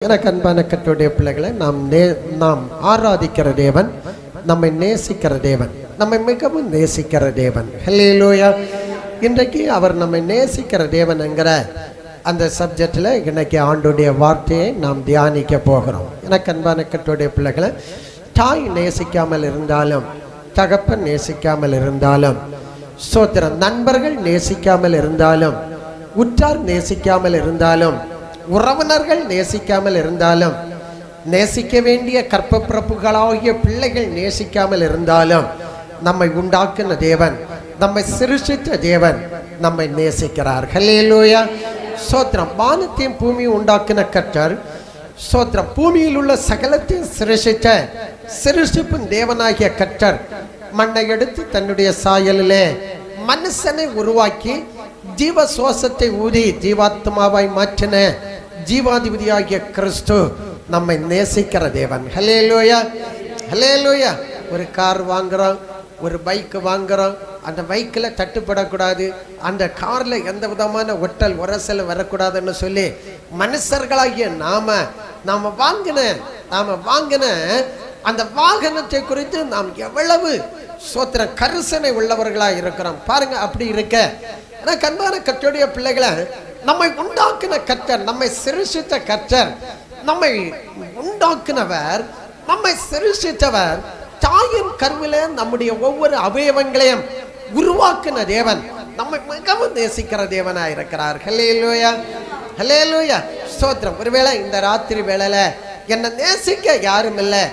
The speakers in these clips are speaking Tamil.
எனக்கு அன்பான கர்த்தருடைய பிள்ளைகளை நாம் ஆராதிக்கிற தேவன், நம்மை நேசிக்கிற தேவன், நம்மை மிகவும் நேசிக்கிற தேவன். ஹல்லேலூயா. இன்றைக்கு அவர் நம்மை நேசிக்கிற தேவன் என்கிற அந்த சப்ஜெக்டில் இன்னைக்கு ஆண்டுடைய வார்த்தையை நாம் தியானிக்க போகிறோம். எனக்கு அன்பான கர்த்தருடைய பிள்ளைகளை, தாய் நேசிக்காமல் இருந்தாலும், தகப்பன் நேசிக்காமல் இருந்தாலும், சோத்திரம், நண்பர்கள் நேசிக்காமல் இருந்தாலும், உற்றார் நேசிக்காமல் இருந்தாலும், உறவினர்கள் நேசிக்காமல் இருந்தாலும், நேசிக்க வேண்டிய கற்பப்பிறப்புகளாகிய பிள்ளைகள் நேசிக்காமல் இருந்தாலும், நம்மை உண்டாக்கின தேவன், நம்மை சிருஷ்டித்த தேவன் நம்மை நேசிக்கிறார். ஹல்லேலூயா. சோத்திரம். வானத்தையும் பூமியும் உண்டாக்கின கர்த்தர், சோத்திரம், பூமியில் உள்ள சகலத்தையும் சிருஷ்டிப்பின் தேவனாகிய கர்த்தர் மண்ணை எடுத்து தன்னுடைய சாயலிலே மனுஷனை உருவாக்கி ஜீவ சுவாசத்தை ஊதி ஜீவாத்மாவாய் மாற்றின ஜீவாதிபதியாகிய கிறிஸ்து நம்மை நேசிக்கிற தேவன். ஹல்லேலூயா, ஹல்லேலூயா. ஒரு கார் வாங்குறோம், ஒரு பைக் வாங்குறோம், அந்த பைக்கில் தட்டுப்படக்கூடாது, அந்த காரில் எந்த விதமான ஒட்டல் உரசல் வரக்கூடாதுன்னு சொல்லி மனுஷர்களாகிய நாம் வாங்கின அந்த வாகனத்தை குறித்து நாம் எவ்வளவு சோத்திர கரிசனை உள்ளவர்களாக இருக்கிறோம் பாருங்க. அப்படி இருக்க எனக்கு அன்பான கர்த்தருடைய பிள்ளைகளை, நம்மை உண்டாக்கின கர்த்தர், நம்மை சிருஷ்டித்த கர்த்தர், நம்மை உண்டாக்கினவர், நம்மை சிருஷ்டித்தவர், தாயின் கருவில நம்முடைய ஒவ்வொரு அவயவங்களையும் உருவாக்கின தேவன் நம்மை மிகவும் நேசிக்கிற தேவனா இருக்கிறார். ஹல்லேலூயா, ஹல்லேலூயா. ஸ்தோத்திரம். ஒருவேளை இந்த ராத்திரி வேளையில என்னை நேசிக்க யாரும் இல்லை,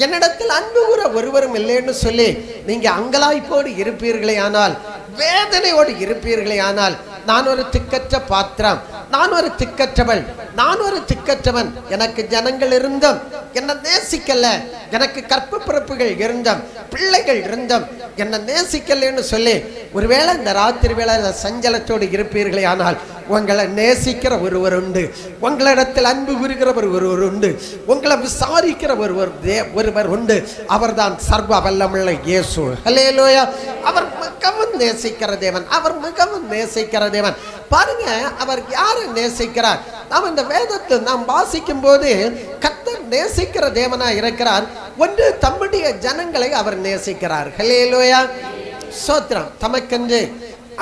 என்னிடத்தில் அன்பு கூற ஒருவரும் இல்லைன்னு சொல்லி நீங்க அங்கலாய்ப்போடு இருப்பீர்களே ஆனால், வேதனையோடு இருப்பீர்களே ஆனால், நான் ஒரு திக்கற்ற பாத்திரம், நான் ஒரு திக்கற்றவள், நான் ஒரு திக்கற்றவன், எனக்கு ஜனங்கள் இருந்தும் என்னை நேசிக்கல, எனக்கு கற்ப பிறப்புகள் இருந்தும் பிள்ளைகள் இருந்தும் என்னை நேசிக்கலன்னு சொல்லி ஒருவேளை இந்த ராத்திரி வேளை சஞ்சலத்தோடு இருப்பீர்களே ஆனால், உங்களை நேசிக்கிற ஒருவர் உண்டு, உங்களிடத்தில் அன்பு கூறுகிறவர் ஒருவர் உண்டு, உங்களை விசாரிக்கிற ஒருவர் உண்டு. அவர்தான் சர்வ வல்லமுள்ள இயேசு. ஹல்லேலூயா. அவர் மிகவும் நேசிக்கிற தேவன், அவர் மிகவும் நேசிக்கிற தேவன். பாருங்க, அவர் யாரை நேசிக்கிறார்? நாம் இந்த வேதத்தில் நாம் வாசிக்கும் போது கர்த்தர் நேசிக்கிற தேவனா இருக்கிறார். ஒன்று, தம்முடைய ஜனங்களை அவர் நேசிக்கிறார். ஹல்லேலூயா. சோத்திரம். தமக்கென்று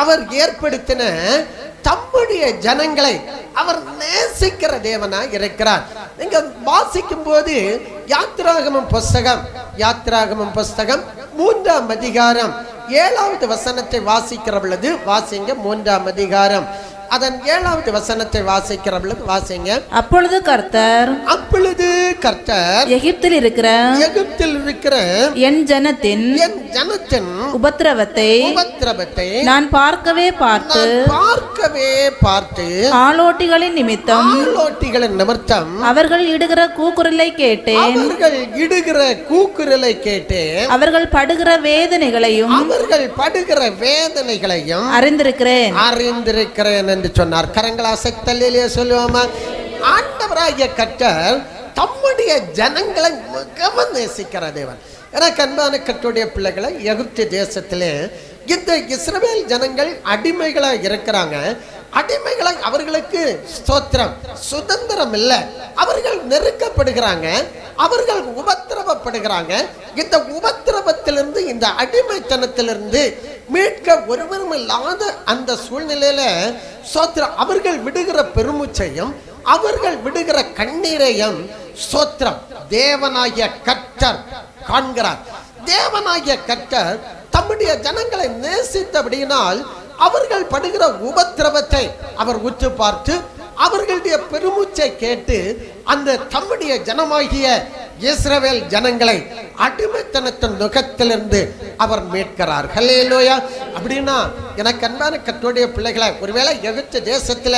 அவர் ஏற்படுத்தின தம்முடைய ஜனங்களை அவர் நேசிக்கிற தேவனா இருக்கிறார். நீங்க வாசிக்கும் போது யாத்திராகமம் புஸ்தகம் 3ஆம் அதிகாரம் 7வது வசனத்தை வாசிக்கிற பொழுது வாசிங்க. 3ஆம் அதிகாரம் அதன் 7வது வசனத்தை வாசிக்கிற பொழுது வாசிங்க. அப்பொழுது கர்த்தர் எகிப்தில் இருக்கிற என் ஜனத்தின் உபத்திரவத்தை நான் பார்க்கவே பார்த்து ஆளோட்டிகளின் நிமித்தம் அவர்கள் இடுகிற கூக்குரலை கேட்டேன், அவர்கள் படுகிற வேதனைகளையும் அறிந்திருக்கிறேன் என்று சொன்னார். கரங்களா சக்தியிலே சொல்லுவாமா? ஆண்டவராகிய கர்த்தர் தம்முடைய ஜனங்களை மிகவும் நேசிக்கிற தேவன். எனக்கு அன்பான கர்த்தருடைய பிள்ளைகளை, எகிப்து தேசத்திலே இந்த இஸ்ரவேல் ஜனங்கள் அடிமைகளாக இருக்கிறாங்க. அடிமைகளாக அவர்களுக்கு ஸ்தோத்திரம் சுதந்திரம் இல்லை, அவர்கள் நெருக்கப்படுகிறாங்க, அவர்கள் உபத்திரவப்படுகிறாங்க. இந்த உபத்திரவத்திலிருந்து, இந்த அடிமைத்தனத்திலிருந்து மீட்க ஒருவரும் இல்லாத அந்த சூழ்நிலையில சோத்திரம் அவர்கள் விடுகிற பெருமூச்சையும் அவர்கள் விடுகிற கண்ணீரையும் சோத்திரம் தேவனாகிய கர்த்தர் காண்கிறார். தேவனாகிய கர்த்தர் தம்முடைய ஜனங்களை நேசித்தபடியினால் அவர்கள் படுகிற உபத்திரவத்தை அவர் உற்று பார்த்து அவர்களுடைய பெருமூச்சை கேட்டு அந்த தம்முடைய ஜனமாகிய இஸ்ரவேல் ஜனங்களை அடிமைத்தனத்தின் நுகத்திலிருந்து அவர் மீட்கிறார். ஹல்லேலூயா. அப்படின்னா எனக்கு அன்பான கர்த்தருடைய பிள்ளைகளை, ஒருவேளை எகிப்து தேசத்துல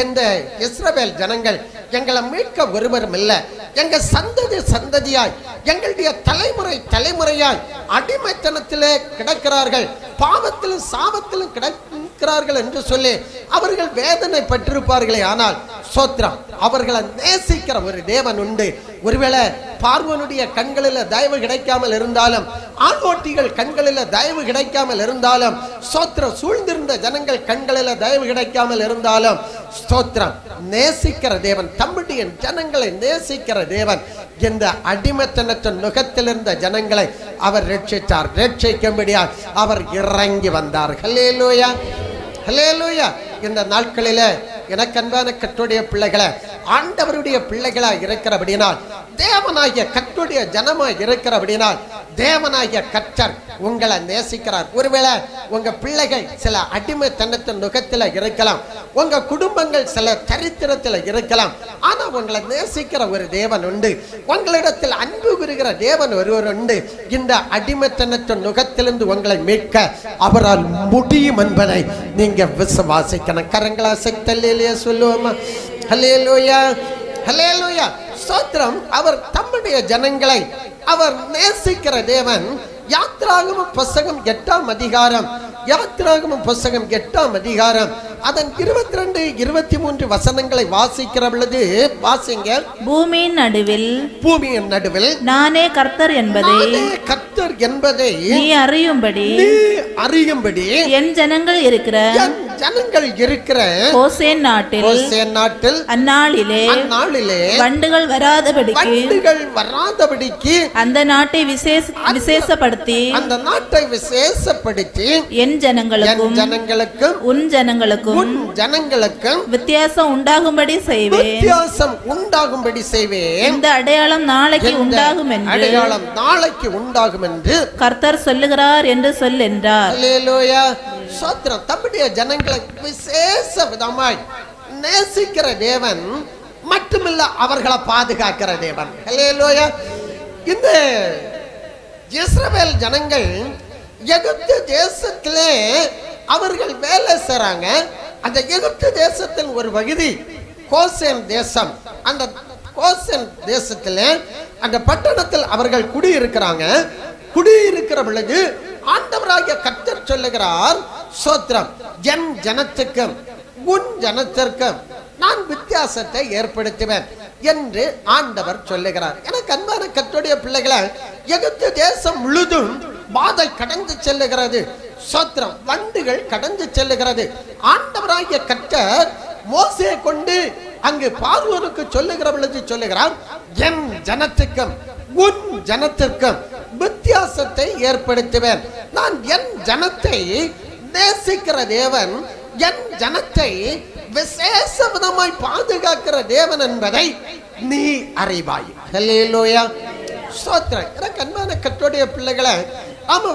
இந்த இஸ்ரவேல் ஜனங்கள் எங்களை மீட்க ஒருவரும் இல்லை, எங்க சந்ததியாய் எங்களுடைய தலைமுறையாய் அடிமைத்தனத்திலே கிடக்கிறார்கள், பாவத்திலும் சாபத்திலும் இருக்கிறார்கள் என்று சொல்லி அவர்கள் வேதனை பட்டிருப்பார்களே, ஆனால் சோத்திரம் அவர்களை நேசிக்கிற ஒரு தேவன் உண்டு. ஒருவேளை பார்வோனுடைய கண்களில் தயவு கிடைக்காமல் இருந்தாலும், ஆண்ஓட்டிகள் கண்களில் தயவு கிடைக்காமல் இருந்தாலும், சோத்திரம் சூழ்ந்திருந்த ஜனங்கள் கண்களில் தயவு கிடைக்காமல் இருந்தாலும், ஸ்தோத்திரம் நேசிக்கிற தேவன், தம்முடைய ஜனங்களை நேசிக்கிற தேவன் இந்த அடிமைத்தனற்ற நுகத்தில் இருந்த ஜனங்களை அவர் ரட்சித்தார். ரட்சிக்கும்படியால் அவர் இறங்கி வந்தார். ஹல்லேலூயா, ஹல்லேலூயா. இந்த நாட்களில எனக்கு அன்பான கர்த்தருடைய பிள்ளைகளை, ஆண்டவருடைய பிள்ளைகளா இருக்கிறபடினால், தேவனாகிய கர்த்தருடைய ஜனமாய் இருக்கிறபடினால், தேவனாகிய கர்த்தர் உங்களை நேசிக்கிறார். ஒருவேளை உங்க பிள்ளைகள் சில அடிமைத்தனத்தின் நுகத்தில் இருக்கலாம், உங்க குடும்பங்கள் சில தரித்திரத்தில் இருக்கலாம், ஆனா உங்களை நேசிக்கிற ஒரு தேவன் உண்டு. உங்களிடத்தில் அன்பு கூறுகிற தேவன் ஒருவர் உண்டு. இந்த அடிமைத்தனத்தின் நுகத்திலிருந்து உங்களை மீட்க அவரால் முடியும் என்பதை நீங்க விசுவாசிக்கணும். கரங்களா சக்தியிலேயே சொல்லுவோமா? ஹல்லேலூயா, ஹல்லேலூயா. ஸ்தோத்திரம். அவர் தம்முடைய ஜனங்களை அவர் நேசிக்கிற தேவன். யாத்ராகமம் புத்தகம் 8ஆம் அதிகாரம், யாத்ராகமம் புத்தகம் 8ஆம் அதிகாரம் அதன் 22, 23 வசனங்களை வாசிக்கிற பொழுது, வாசிங்க. பூமியின் நடுவில் நானே கர்த்தர் என்பதை நீ அறியும்படி என் ஜனங்கள் இருக்கிற கோசேன் நாட்டில் அந்நாளிலே வண்டுகள் வராதபடிக்கு அந்த நாட்டை விசேஷப்படுத்தி என் ஜனங்களுக்கும் உன் ஜனங்களுக்கும் வித்தியாசம் உண்டாகும்படி செய்வேன். இந்த அடையாளம் நாளைக்கு உண்டாகும் என்று கர்த்தர் சொல்லுகிறார் என்று சொல் என்றார். ஹல்லேலூயா. ஸ்தோத்திரம். தம்முடைய ஜனங்களை விசேஷ விதமாய் நேசிக்கிற தேவன் மட்டுமில்ல, அவர்களை பாதுகாக்கிற தேவன். ஹல்லேலூயா. இந்த இஸ்ரவேல் ஜனங்கள் எகிப்து தேசத்திலே அவர்கள் வேலை செய்றாங்க. அந்த எகிப்து தேசத்தின் ஒரு பகுதி கோசேன் தேசம். அந்த கோசேன் தேசத்திலே அந்த பட்டணத்தில் அவர்கள் குடியிருக்கிறாங்க. குடியிருக்கிற பொழுது ஆண்டவராகிய கர்த்தர் சொல்லுகிறார், சோத்திரம், என் ஜனத்துக்கும் உன் ஜனத்திற்கும் நான் வித்தியாசத்தை ஏற்படுத்துவேன் என்று ஆண்டவர் சொல்லுகிறார். எனக்கு அன்பான கர்த்தருடைய பிள்ளைகளை, எகிப்து தேசம் முழுதும் பாதை கடந்து செல்லுகிறது. சோத்திரம், வண்டுகள் கடந்து செல்லுகிறது. ஆண்டவராகிய கர்த்தர் மோசே கொண்டு அங்கு பார்வோனுக்கு சொல்லுகிற பொழுது சொல்லுகிறார், என் ஜனத்துக்கும் உன் ஜனத்திற்கும் வித்தியாசத்தை ஏற்படுத்துவேன். நான் என் ஜனத்தை நேசிக்கிற தேவன், என் ஜனத்தை விசேஷ விதமாய் பாதுகாக்கிற தேவன் என்பதை நீ அறிவாய். ஹல்லேலூயா. ஸ்தோத்திரம். எனக்கு அன்பான கர்த்தருடைய பிள்ளைகளை, ஆமா,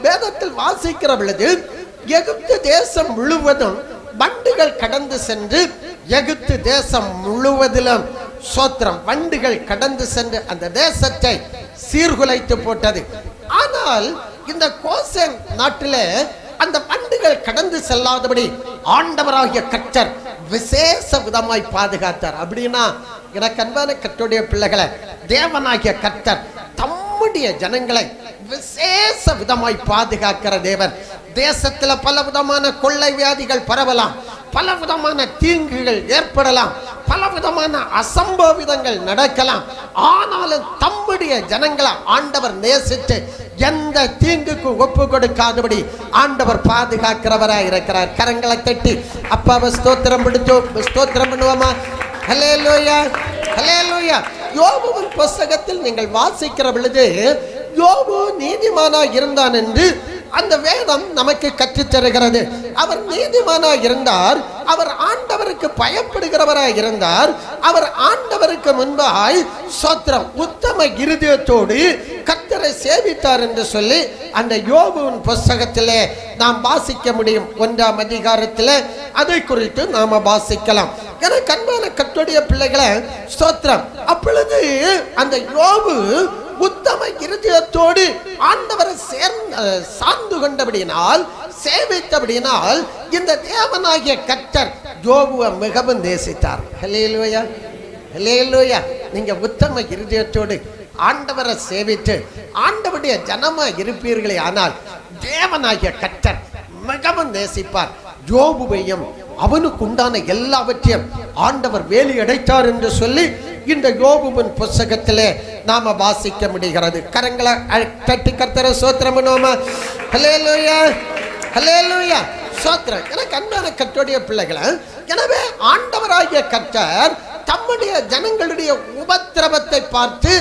வேதத்தில் வாசிக்கிற பொழுது எகிப்து தேசம் முழுவதும் வண்டுகள் கடந்து சென்று, எகிப்து தேசம் முழுவதிலும் சோத்திரம் வண்டுகள் கடந்து சென்று அந்த தேசத்தை சீர்குலைத்து போட்டது. ஆனால் இந்த கோசேன் நாட்டிலே அந்த வண்டுகள் கடந்து செல்லாதபடி ஆண்டவராகிய கர்த்தர் விசேஷ விதமாய் பாதுகாத்தார். அப்படின்னா எனக்கு அன்பான கர்த்தருடைய பிள்ளைகளை, தேவனாகிய கர்த்தர் தம்முடைய ஜனங்களை விசேஷ விதமாய் பாதுகாக்கிற தேவன். தேசத்துல பல விதமான கொள்ளை வியாதிகள் பரவலாம், பல விதமான தீங்குகள் ஏற்படலாம், பல விதமான அசம்பவிதங்கள் நடக்கலாம். ஆனாலும் தம்முடைய ஜனங்களை ஆண்டவர் நேசித்து எந்த தீங்குக்கு ஒப்பு கொடுக்காதபடி ஆண்டவர் பாதுகாக்கிறவராய் இருக்கிறார். கரங்களை தட்டி அப்பாவை ஸ்தோத்திரம் பண்ணுவோமா? ஹல்லேலூயா, ஹல்லேலூயா. யோபுவின் புத்தகத்தில் நீங்கள் வாசிக்கிற பொழுது, யோபு நீதிமானாய் இருந்தான் என்று அந்த வேதம் நமக்கு கற்றுத் தருகிறது. அவர் நீதிமானாய் இருந்தார், அவர் ஆண்டவருக்கு பயப்படுகிறவராய் இருந்தார், அவர் ஆண்டவருக்கு முன்பாய் சோத்திரம் உத்தம இருதயத்தோடு கர்த்தரை சேவித்தார் என்று சொல்லி அந்த யோபுவின் புத்தகத்திலே நாம் வாசிக்க முடியும். 1ஆம் அதிகாரத்திலே அதை குறித்து நாம வாசிக்கலாம். எனக்கு அன்பான கர்த்தருடைய பிள்ளைகளை, ஸ்தோத்திரம். அப்பொழுது அந்த யோபு உத்தம இருதயத்தோடு ஆண்டவரை சார்ந்து கொண்டபடியினால், சேவித்தபடியினால் இந்த தேவனாகிய கர்த்தர் யோபுவை மிகவும் நேசித்தார். ஹல்லேலூயா, ஹல்லேலூயா. நீங்க உத்தம இருதயத்தோடு ஆண்டவரை சேவித்து ஆண்டவருடைய ஜனமா இருப்பீர்களே, ஆனால் தேவனாகிய கர்த்தர் மிகவும் நேசிப்பார். யோபுவையும் அவனுக்கு உண்டான எல்லாவற்றையும் ஆண்டவர் வேலி அடைத்தார் என்று சொல்லி இந்த யோபுவின் புத்தகத்திலே நாம வாசிக்க முடிகிறது. கரங்களை தட்டி கர்த்தரை ஸ்தோத்திரம் பண்ணுவோமா? ஹல்லேலூயா, ஹல்லேலூயா, ஸ்தோத்திரம். எனக்கு அன்பான கர்த்தருடைய பிள்ளைகளை, எனவே ஆண்டவராகிய கர்த்தர் தம்முடைய ஜனங்களுடைய உபத்திரவத்தை பார்த்து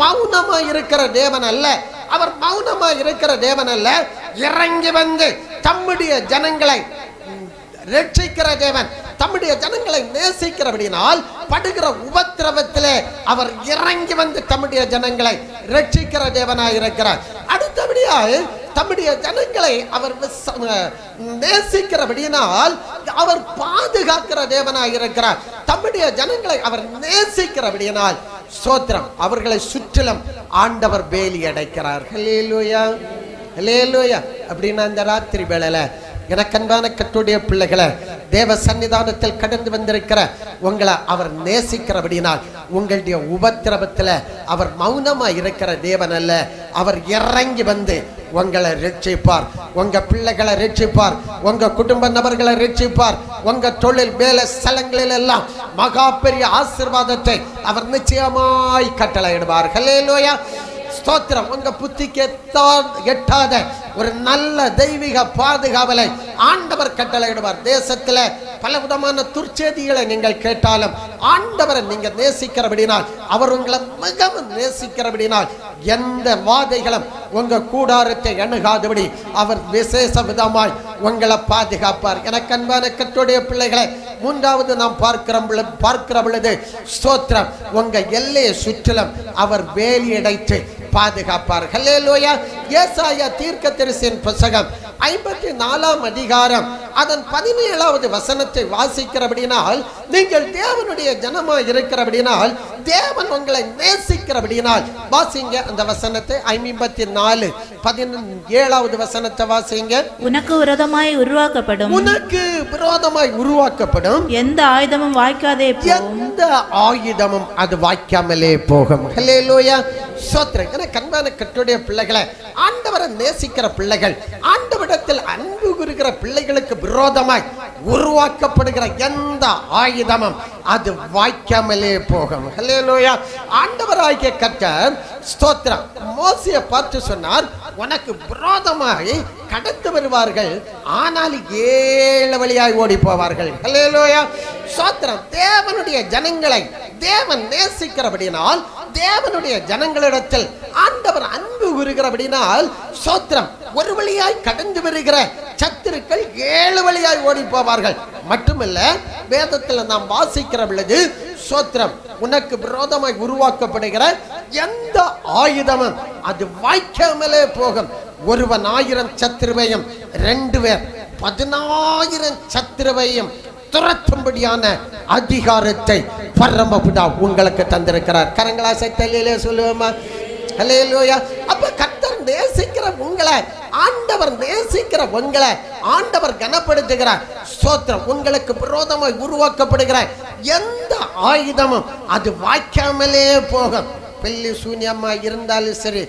மௌனமா இருக்கிற தேவன் அல்ல. அவர் மௌனமா இருக்கிற தேவன் அல்ல, இறங்கி வந்து தம்முடைய ஜனங்களை ரட்சிக்கிற தேவன். தம்முடைய ஜனங்களை நேசிக்கிறபடினால் படுகிற உபத்திரவத்திலே அவர் இறங்கி வந்து தம்முடைய ஜனங்களை ரட்சிக்கிற தேவனாய் இருக்கிறார். அடுத்தபடியால் தம்முடைய ஜனங்களை அவர் நேசிக்கிறபடினால் அவர் பாதுகாக்கிற தேவனாய் இருக்கிறார். தம்முடைய ஜனங்களை அவர் நேசிக்கிறபடினால் ஸ்தோத்திரம், அவர்களை சுற்றிலும் ஆண்டவர் வேலி அடைக்கிறார். ஹல்லேலூயா, ஹல்லேலூயா. அப்படின்னா இந்த ராத்திரி வேளையில எனக்கு அன்பான கர்த்தருடைய பிள்ளைகளை, தேவ சன்னிதானத்தில் கடந்து வந்திருக்கிற உங்களை அவர் நேசிக்கிறபடினால் உங்களுடைய உபத்திரவத்தில் அவர் மௌனமா இருக்கிற தேவன் அல்ல, அவர் இறங்கி வந்து உங்களை ரட்சிப்பார், உங்க பிள்ளைகளை ரட்சிப்பார், உங்க குடும்ப நபர்களை ரட்சிப்பார், உங்க தொழில் வேலை ஸ்தலங்களில் எல்லாம் மகா பெரிய ஆசீர்வாதத்தை அவர் நிச்சயமாய் கட்டளையிடுவார். ஹல்லேலூயா, ஸ்தோத்திரம். உங்க புத்திக்கு எட்டாத ஒரு நல்ல தெய்வீக பாதுகாவலை ஆண்டவர் கட்டளையிடுவார். தேசத்துல பல விதமான துர்ச்செய்திகளை நீங்கள் கேட்டாலும் ஆண்டவரை நீங்க நேசிக்கிறபடினால், அவர் உங்களை மிகவும் நேசிக்கிறபடினால் எந்த வாதைகளும் உங்க கூடாரத்தை அணுகாதபடி அவர் விசேஷ விதமாய் உங்களை பாதுகாப்பார். எனக்கு அன்பான கர்த்தருடைய பிள்ளைகளை, மூன்றாவது நாம் பார்க்கிற பொழுது ஸ்தோத்திரம், உங்க எல்லையை சுற்றிலும் அவர் வேலி அடைத்து பாதுகாப்பார். ஹல்லேலூயா. ஏசாயா தீர்க்கதரிசியின் புத்தகம் 54ஆம் அதிகாரம் அதன் 17வது வசனத்தை வாசிக்கிறபடினால், நீங்கள் தேவனுடைய ஜனமாய் இருக்கிறபடினால், தேவன் உங்களை நேசிக்கிறபடினால், வாசிங்க அந்த வசனத்தை. 54:17வது வசனத்தை வாசிங்க. உனக்கு விரோதமாய் உருவாக்கப்படும், உனக்கு விரோதமாய் உருவாக்கப்படும் எந்த ஆயுதமும் வாய்க்காதே போகும், எந்த ஆயுதமும் அது வாய்க்காமலே போகும். ஹல்லேலூயா, ஸ்தோத்திரம். என கண்பான கர்த்தருடைய பிள்ளைகளை, ஆண்டவரை நேசிக்கிற பிள்ளைகள், ஆண்டவரிடத்தில் அன்பு கூறுகிற பிள்ளைகளுக்கு விரோதமாய் உருவாக்கப்படுகிற எந்த ஆயுதமும் அது வாய்க்காமலே போகும். ஹல்லேலூயா. ஆண்டவராகிய கர்த்தர் ஸ்தோத்திரம் மோசேயை பார்த்து சொன்னார், உனக்கு விரோதமாய் கடந்து வருவார்கள், ஆனால் 7 வழியாய் ஓடி போவார்கள். ஹல்லேலூயா, ஸ்தோத்திரம். தேவனுடைய ஜனங்களை தேவன் நேசிக்கிறபடினால், தேவனுடைய ஜனங்களிடத்தில் ஆண்டவர் அன்பு கூறுகிறபடினால், ஸ்தோத்திரம், ஒரு வழியாய் கடந்து வருகிற சத்துருக்கள் 7 வழியாய் ஓடி போவார்கள். மட்டுமல்ல, வேதத்தில் நாம் வாசிக்கிற பொழுது ஸ்தோத்திரம், உனக்கு விரோதமாய் உருவாக்கப்படுகிற எந்த ஆயுதமும் அது வாய்க்காமலே போகும். ஒருவன் 1000 சத்துருவையும் 2 பேர் 10,000 சத்துருவையும் துரத்தும்படியான அதிகாரத்தை பரமபிதா உங்களுக்கு தந்திருக்கிறார். கரங்களா சத்தலிலே சொல்லுவோமா? ஹல்லேலூயா. அப்ப கர்த்தர் நேசிக்கிற உங்களை, ஆண்டவர் நேசிக்கிற உங்களை ஆண்டவர் கனப்படுத்துகிறார். ஸ்தோத்திரம். உங்களுக்கு விரோதமாய் உருவாக்கப்படுகிற எந்த ஆயுதமும் அது வாய்க்காமலே போகும். பெல்லி சூன்யமா இருந்தாலும் சரி,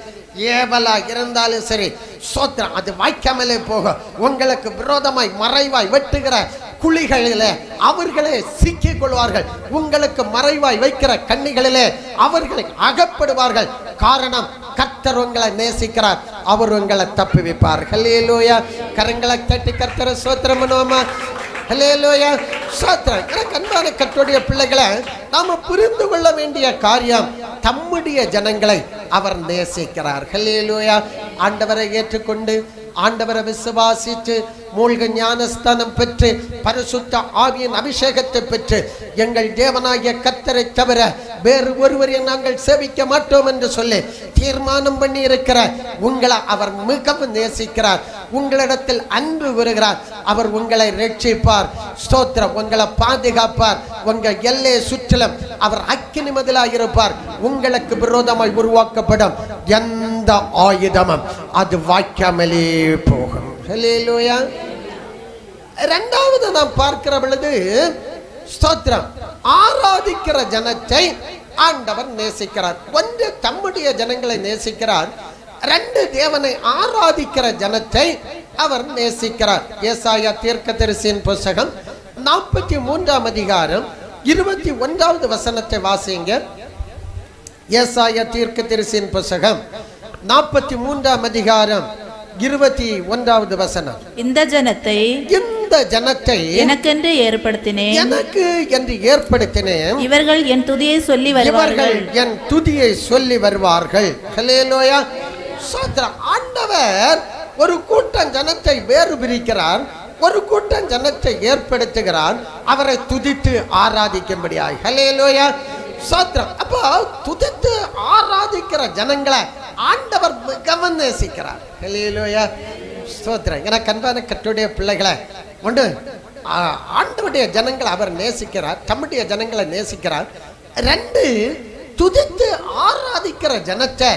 ஏவலா இருந்தாலும் சரி, ஸ்தோத்திரம், அது வாய்க்காமலே போகும். உங்களுக்கு விரோதமாய் மறைவாய் வெட்டுகிற குழிகளிலே அவர்களே சிக்கிக் கொள்வார்கள். உங்களுக்கு மறைவாய் வைக்கிற கண்ணிகளிலே அவர்களை அகப்படுவார்கள். காரணம், கர்த்தர் உங்களை நேசிக்கிறார், அவர் உங்களை தப்புவிப்பார். ஹல்லேலூயா. கரங்களை தட்டி கர்த்தரை ஸ்தோத்திரம் பண்ணுவோமா? ஹல்லேலூயா, ஸ்தோத்திரம். எனக்கு அன்பான கர்த்தருடைய பிள்ளைகளை, நாம புரிந்து கொள்ள வேண்டிய காரியம், தம்முடைய ஜனங்களை அவர் நேசிக்கிறார். ஹல்லேலூயா. ஆண்டவரை ஏற்றுக்கொண்டு, ஆண்டவரை விசுவாசித்து, மூழ்க ஞானஸ்தானம் பெற்று, பரிசுத்த ஆவியின் அபிஷேகத்தை பெற்று, எங்கள் தேவனாகிய கர்த்தரை தவிர வேறு ஒருவரை நாங்கள் சேவிக்க மாட்டோம் என்று சொல்லி தீர்மானம் பண்ணி இருக்கிற உங்களை அவர் மிகவும் நேசிக்கிறார். உங்களிடத்தில் அன்பு கூறுகிறார். அவர் உங்களை ரட்சிப்பார். ஸ்தோத்திரம். உங்களை பாதுகாப்பார். உங்க எல்லையை சுற்றிலும் அவர் அக்கினி மதிலாக இருப்பார். உங்களுக்கு விரோதமாய் உருவாக்கப்படும் எந்த ஆயுதமும் அது வாய்க்காமலே போகும். ஹல்லேலூயா. இரண்டாவது நாம் பார்க்கிற பொழுது ஸ்தோத்திரம், ஆராதிக்கிற ஜனத்தை ஆண்டவர் நேசிக்கிறார். ஒன்று, தம்முடைய ஜனங்களை நேசிக்கிறார். 2, தேவனை ஆராதிக்கிற ஜனத்தை அவர் நேசிக்கிறார். ஏசாயா தீர்க்கதரிசியின் புத்தகம் 43ஆம் அதிகாரம் 21வது வசனத்தை வாசிங்க. ஏசாயா தீர்க்கதரிசியின் புத்தகம் 43ஆம் அதிகாரம் 21வது வசனம். இந்த ஜனத்தை எனக்கென்று ஏற்படுத்தினேன், எனக்கு என்று ஏற்படுத்தினேன். இவர்கள் என் துதியை சொல்லி வருவார்கள், என் துதியை சொல்லி வருவார்கள். ஹல்லேலூயா. ஸ்தோத்திரம். ஆண்டவர் ஒரு கூட்டம் ஜனத்தை வேறு பிரிக்கிறார், ஒரு கூட்டம் ஜனத்தை ஏற்படுத்துகிறார், அவரை துதித்து ஆராதிக்கும்படியாய். ஹல்லேலூயா. ஸ்தோத்திரம். அப்போ துதித்து ஆராதிக்கிற ஜனங்களை ஆண்டவர் மிகவும் நேசிக்கிறார். ஹல்லேலூயா. ஸ்தோத்திரம். எனக்கு அன்பான கர்த்தருடைய பிள்ளைகளை ஒன்று, ஆண்டவருடைய ஜனங்களை அவர் நேசிக்கிறார், தம்முடைய ஜனங்களை நேசிக்கிறார். ரெண்டு, துதித்து ஆராதிக்கிற ஜனத்தை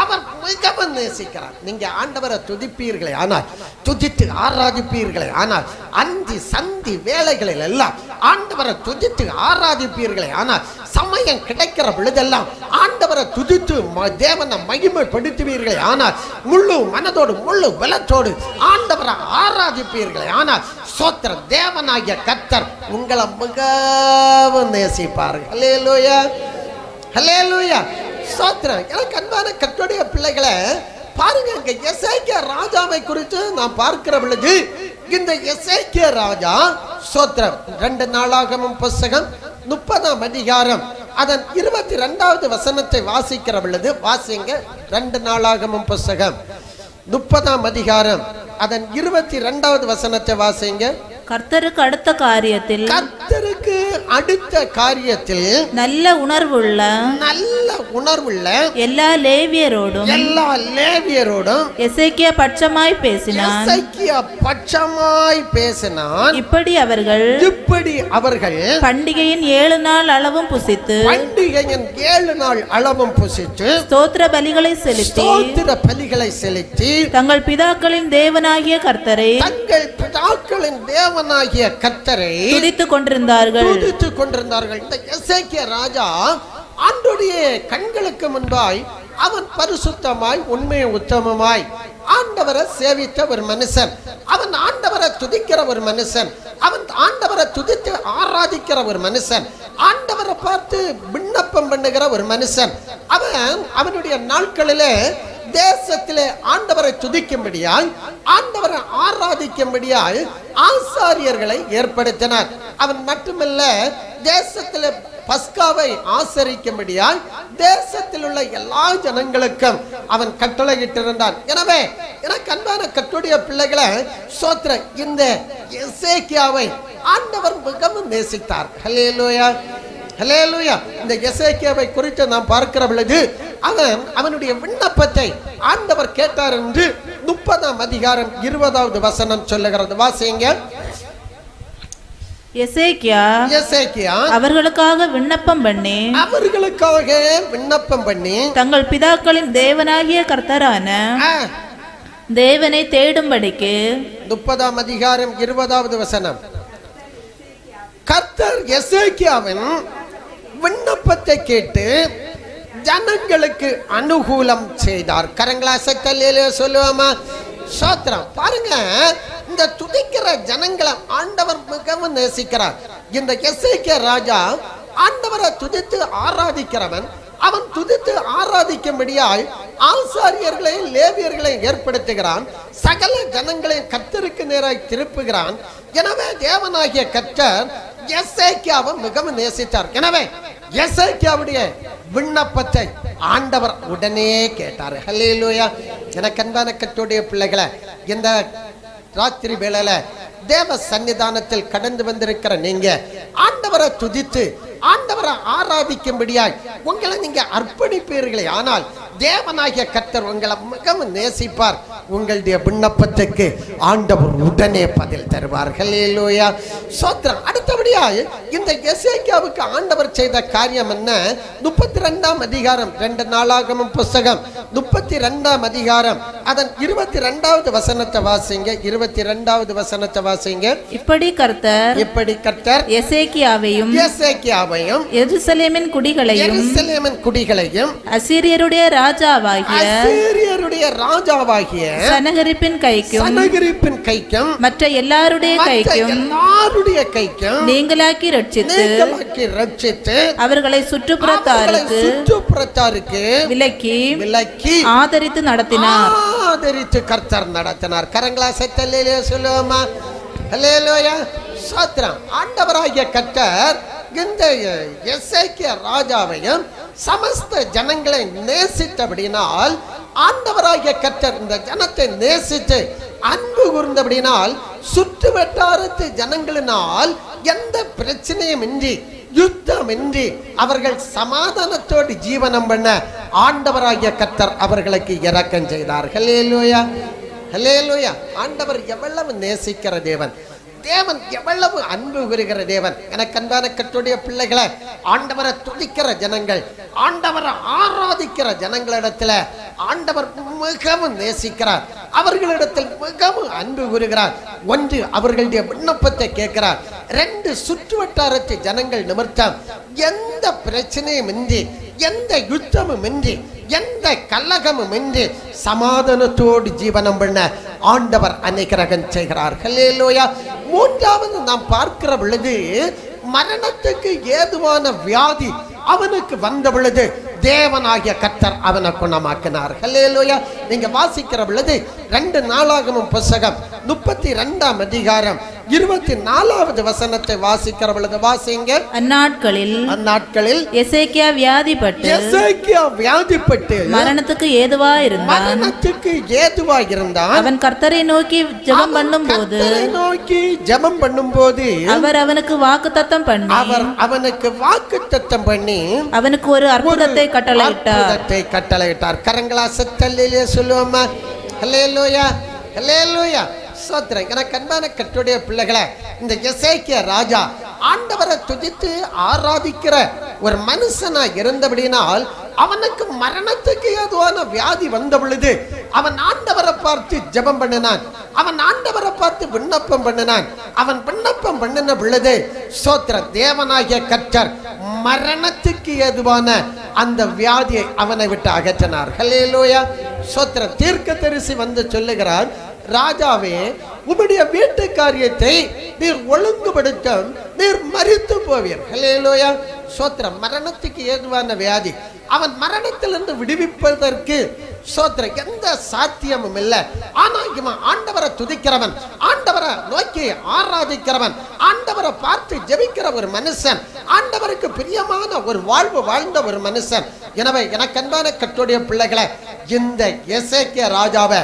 அவர் மிகவும் நேசிக்கிறார். நீங்க ஆண்டவரை துதிப்பீர்களே ஆனால், துதித்து ஆராதிப்பீர்களே ஆனால், அந்தி சந்தி வேலைகளில் எல்லாம் ஆண்டவரை துதித்து ஆராதிப்பீர்களே ஆனால், சமயம் கிடைக்கிற பொழுதெல்லாம் ஆண்டவரை துதித்து தேவனை மகிமைப்படுத்துவீர்களே ஆனால், முழு மனதோடு முழு பலத்தோடு ஆண்டவரை ஆராதிப்பீர்களே ஆனால், ஸ்தோத்திர தேவனாகிய கர்த்தர் உங்களை மிகவும் நேசிப்பார்கள். ஹல்லேலூயா. ஹல்லேலூயா. ஸ்தோத்திரம். எனக்கு அன்பான கர்த்தருடைய பிள்ளைகளை பாருங்க, இங்க எசேக்கியா ராஜாவை குறித்து நாம் பார்க்கிற பொழுது, இந்த எசேக்கியா ராஜா ஸ்தோத்திரம் 2 நாளாகமம் புத்தகம் 30ஆம் அதிகாரம் அதன் 22வது வசனத்தை வாசிக்கிற பொழுது வாசிங்க. 2 நாளாகமம் புத்தகம் 30ஆம் அதிகாரம் அதன் 22வது வசனத்தை வாசிங்க. கர்த்தருக்கு அடுத்த காரியத்தில், கர்த்தருக்கு அடுத்த காரியத்தில் நல்ல உணர்வுள்ள எல்லா லேவியரோடும் எசேக்கியா பட்சமாய் பேசினான். இப்படி அவர்கள் பண்டிகையின் 7 நாள் அளவும் புசித்து ஸ்தோத்திர பலிகளை செலுத்தி தங்கள் பிதாக்களின் தேவனாகிய கர்த்தரை துதித்துக் கொண்டிருந்தார்கள். இந்த எசேக்கியா ராஜா ஆண்டவருடைய கண்களுக்கு முன்பாய் அவன் பரிசுத்தமாய் உண்மை உத்தமமாய் ஆண்டவரை சேவித்த ஒரு மனுஷன், அவன் ஆண்டவரை துதிக்கிற ஒரு மனுஷன், அவன் ஆண்டவரை துதித்து ஆராதிக்கிற ஒரு மனுஷன், ஆண்டவரை பார்த்து விண்ணப்பம் பண்ணுகிற ஒரு மனுஷன். அவனுடைய நாட்களிலே தேசத்திலே ஆண்டவரை துதிக்கும்படியாய் ஆண்டவரை ஆராதிக்கும்படியாய் ஆசாரியர்களை ஏற்படுத்தினார். அவன் மட்டுமல்ல, தேசத்திலே பஸ்காவை ஆசரிக்கும்படியாய் தேசத்தில் உள்ள எல்லா ஜனங்களுக்கும் அவன் கட்டளையிட்டிருந்தான். எனவே எனக்கு அன்பான கர்த்தருடைய பிள்ளைகளை, ஸ்தோத்திர, இந்த எசேக்கியாவை ஆண்டவர் மிகவும் நேசித்தார். ஹல்லேலூயா. ஹல்லேலூயா. இந்த எசேக்கியாவை குறித்து நாம் பார்க்கிற பொழுது அவனுடைய விண்ணப்பத்தை ஆண்டவர் கேட்டார் என்று 30ஆம் அதிகாரம் 20வது வசனம் சொல்லுகிறது. வாசிங்க. எசேக்கியா அவர்களுக்காக விண்ணப்பம் பண்ணி தங்கள் பிதாக்களின் தேவனாகிய கர்த்தரான தேவனை தேடும்படிக்கு 30ஆம் அதிகாரம் 20வது வசனம். கர்த்தர் எசேக்கியாவின் விண்ணப்பத்தை கேட்டு ஜனங்களுக்கு அனுகூலம் செய்தார். கரங்களா சத்தல்ல சொல்லுவாமா? ஸ்தோத்திரம். பாருங்க, இந்த துதிக்கிற ஜனங்களை ஆண்டவர் மிகவும் நேசிக்கிறார். இந்த எசேக்கியா ராஜா ஆண்டவரை துதித்து ஆராதிக்கிறவன். அவன் துதித்து ஆராதிக்கும்படியாய் ஆசாரியர்களையும் லேவியர்களையும் ஏற்படுத்துகிறான். சகல ஜனங்களையும் கர்த்தருக்கு நேராய் திருப்புகிறான். எனவே தேவனாகிய கர்த்தர் எசேக்கியாவை மிகவும் நேசித்தார். எனவே எசேக்கியாவுடைய விண்ணப்பத்தை ஆண்டவர் உடனே கேட்டார். ஹல்லேலூயா. எனக்கு அன்பான கர்த்தருடைய பிள்ளைகளை, இந்த ராத்திரி வேளையில தேவ சன்னிதானத்தில் கடந்து வந்திருக்கிற நீங்க ஆண்டவரை துதித்து ஆண்டவரை ஆராதிக்கும்படியாய் உங்களை நீங்க அர்ப்பணிப்பீர்களே ஆனால், தேவனாகிய கர்த்தர் உங்களை மிகவும் நேசிப்பார். உங்களுடைய விண்ணப்பத்துக்கு ஆண்டவர் உடனே பதில் தருவார். ஹல்லேலூயா. ஸ்தோத்திரம். அடுத்தபடியாய் இந்த எசேக்கியாவுக்கு ஆண்டவர் செய்த காரியம் என்ன? 32ஆம் அதிகாரம் 2 நாளாகமம் புத்தகம் 32ஆம் அதிகாரம் அதன் 22வது வசனத்தை வாசிங்க. 22வது வசனத்தை வாசிங்க. இப்படி கர்த்தர் எசேக்கியாவையும் எருசலேமின் குடிகளையும் அசீரியருடைய நம்முடைய ராஜாவாகிய சனகரிப்பின் கைக்கும் மற்ற எல்லாருடைய கைக்கும் நீங்களாக்கி ரட்சித்து அவர்களை சுற்றுப்புறத்தாருக்கு விலக்கி ஆதரித்து நடத்தினார். கரங்களா சத்தல்லேலூயா சொல்லுவோமா? ஹல்லேலூயா. ஸ்தோத்திரம். ஆண்டவராகிய கர்த்தர் இந்த எசேக்கியா ராஜாவையும் சமஸ்த ஜனங்களை நேசித்தபடினால், ஆண்டவராகிய கர்த்தர் இந்த ஜனத்தை நேசித்து அன்பு கூர்ந்தபடினால், சுற்று வட்டாரத்து ஜனங்களினால் எந்த பிரச்சனையும் இன்றி யுத்தமின்றி அவர்கள் சமாதானத்தோடு ஜீவனம் பண்ண ஆண்டவராகிய கர்த்தர் அவர்களுக்கு இரக்கம் செய்தார். ஹல்லேலூயா, ஹல்லேலூயா. ஆண்டவர் எவ்வளவு நேசிக்கிற தேவன், தேவன் எவ்வளவு அன்பு கூறுகிற தேவன். எனக்கு அன்பான கர்த்தருடைய பிள்ளைகளை, ஆண்டவரை துதிக்கிற ஜனங்கள், ஆண்டவரை ஆராதிக்கிற ஜனங்களிடத்துல ஆண்டவர் மிகவும் நேசிக்கிறார். அவர்களிடத்தில் மிகவும் அன்பு கூறுகிறார். ஒன்று, அவர்களுடைய விண்ணப்பத்தை கேட்கிறார். ரெண்டு, சுற்று வட்டாரத்து ஜனங்கள் நிமித்தம் எந்த பிரச்சனையும் இன்றி, எந்த யுத்தமும் இன்றி, எந்த கலகமும் இன்றி சமாதானத்தோடு ஜீவனம் பண்ண ஆண்டவர் அனுக்கிரகம் செய்கிறார். ஹல்லேலூயா. மூன்றாவது நாம் பார்க்கிற பொழுது, மரணத்துக்கு ஏதுவான வியாதி அவனுக்கு வந்த பொழுது தேவனாகிய கர்த்தர் அவனை குணமாக்கினார். ஹல்லேலூயா. நீங்க வாசிக்கிற பொழுது 2 நாளாகமம் புத்தகம் 32ஆம் அதிகாரம் 24வது வசனத்தை வாசிக்கிற பொழுது வாசிங்க. அந்நாட்களில் எசேக்கியா வியாதிப்பட்டு மரணத்துக்கு ஏதுவாயிருந்தான். அவன் கர்த்தரை நோக்கி ஜெபம் பண்ணும்போது அவர் அவனுக்கு வாக்குத்தத்தம் பண்ணி அவனுக்கு ஒரு அற்புதத்தை கட்டளையிட்டார். கரங்களா சத்தல்லேலூயா சொல்லுவோமா? ஹல்லேலூயா, ஹல்லேலூயா. ஸ்தோத்திரம். எனக்கு அன்பான கர்த்தருடைய பிள்ளைகளை, இந்த எசேக்கியா ராஜா ஆண்டவரை துதித்து ஆராதிக்கிற ஒரு மனுஷனா இருந்தபடினால், அவனுக்கு மரணத்துக்கு ஏதுவான வியாதி வந்த பொழுது அவன் ஆண்டவரை பார்த்து ஜெபம் பண்ணினான். அவன் ஆண்டவரை பார்த்து விண்ணப்பம் பண்ணினான். அவன் விண்ணப்பம் பண்ணின பொழுது ஸ்தோத்திர தேவனாகிய கர்த்தர் மரணத்துக்கு ஏதுவான அந்த வியாதியை அவனை விட்டு அகற்றினார். ஹல்லேலூயா. ஸ்தோத்திர. தீர்க்கதரிசி வந்து சொல்லுகிறார், ராஜாவே, உம்முடைய வீட்டு காரியத்தை நீர் ஒழுங்குபடுத்த நீர் மரித்து போவீர். ஹல்லேலூயா. ஸ்தோத்திரம். மரணத்துக்கு ஏதுவான வியாதி, அவன் மரணத்திலிருந்து விடுவிப்பதற்கு ஸ்தோத்திரம் எந்த சாத்தியமும் இல்லை. ஆனா இவன் ஆண்டவரை துதிக்கிறவன், ஆண்டவரை நோக்கி ஆராதிக்கிறவன், ஆண்டவரை பார்த்து ஜெபிக்கிற ஒரு மனுஷன், ஆண்டவருக்கு பிரியமான ஒரு வாழ்வு வாழ்ந்த ஒரு மனுஷன். எனவே எனக்கு அன்பான கர்த்தருடைய பிள்ளைகளை, இந்த எசேக்கியா ராஜாவை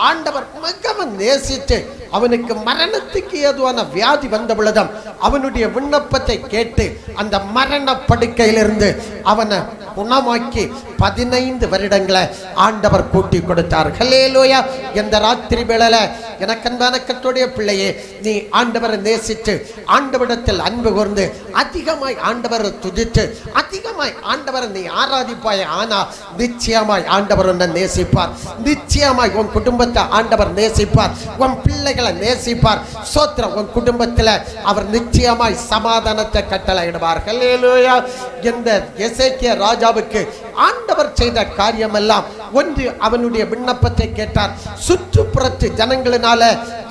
ஆண்டவர் மிகவும் நேசித்து அவனுக்கு மரணத்துக்கு ஏதுவான வியாதி வந்த பொழுதும் அவனுடைய விண்ணப்பத்தை கேட்டு அந்த மரண படுக்கையிலிருந்து அவனை குணமாக்கி 15 வருடங்களை ஆண்டவர் கூட்டி கொடுத்தார். ஹல்லேலூயா. இந்த ராத்திரி வேளையில எனக்கு அன்பான கர்த்தருடைய பிள்ளையே, நீ ஆண்டவரை நேசித்து ஆண்டவரிடத்தில் அன்பு கூர்ந்து அதிகமாய் ஆண்டவரை துதித்து அதிகமாய் ஆண்டவரை நீ ஆராதிப்பாய். ஆனா நிச்சயமாய் ஆண்டவர் உன்னை நேசிப்பார். நிச்சயமாய் உன் குடும்பத்தை ஆண்டவர் நேசிப்பார். உன் பிள்ளைகளை நேசிப்பார். ஸ்தோத்திரம். உன் குடும்பத்தில் அவர் நிச்சயமாய் சமாதானத்தை கட்டளையிடுவார். ஹல்லேலூயா. இந்த எசேக்கியா ராஜாவுக்கு ஆண்டவர் செய்த காரியம் எல்லாம் ஒன்று, அவனுடைய விண்ணப்பத்தை கேட்டார். சுற்றுப்புறத்து ஜனங்களினால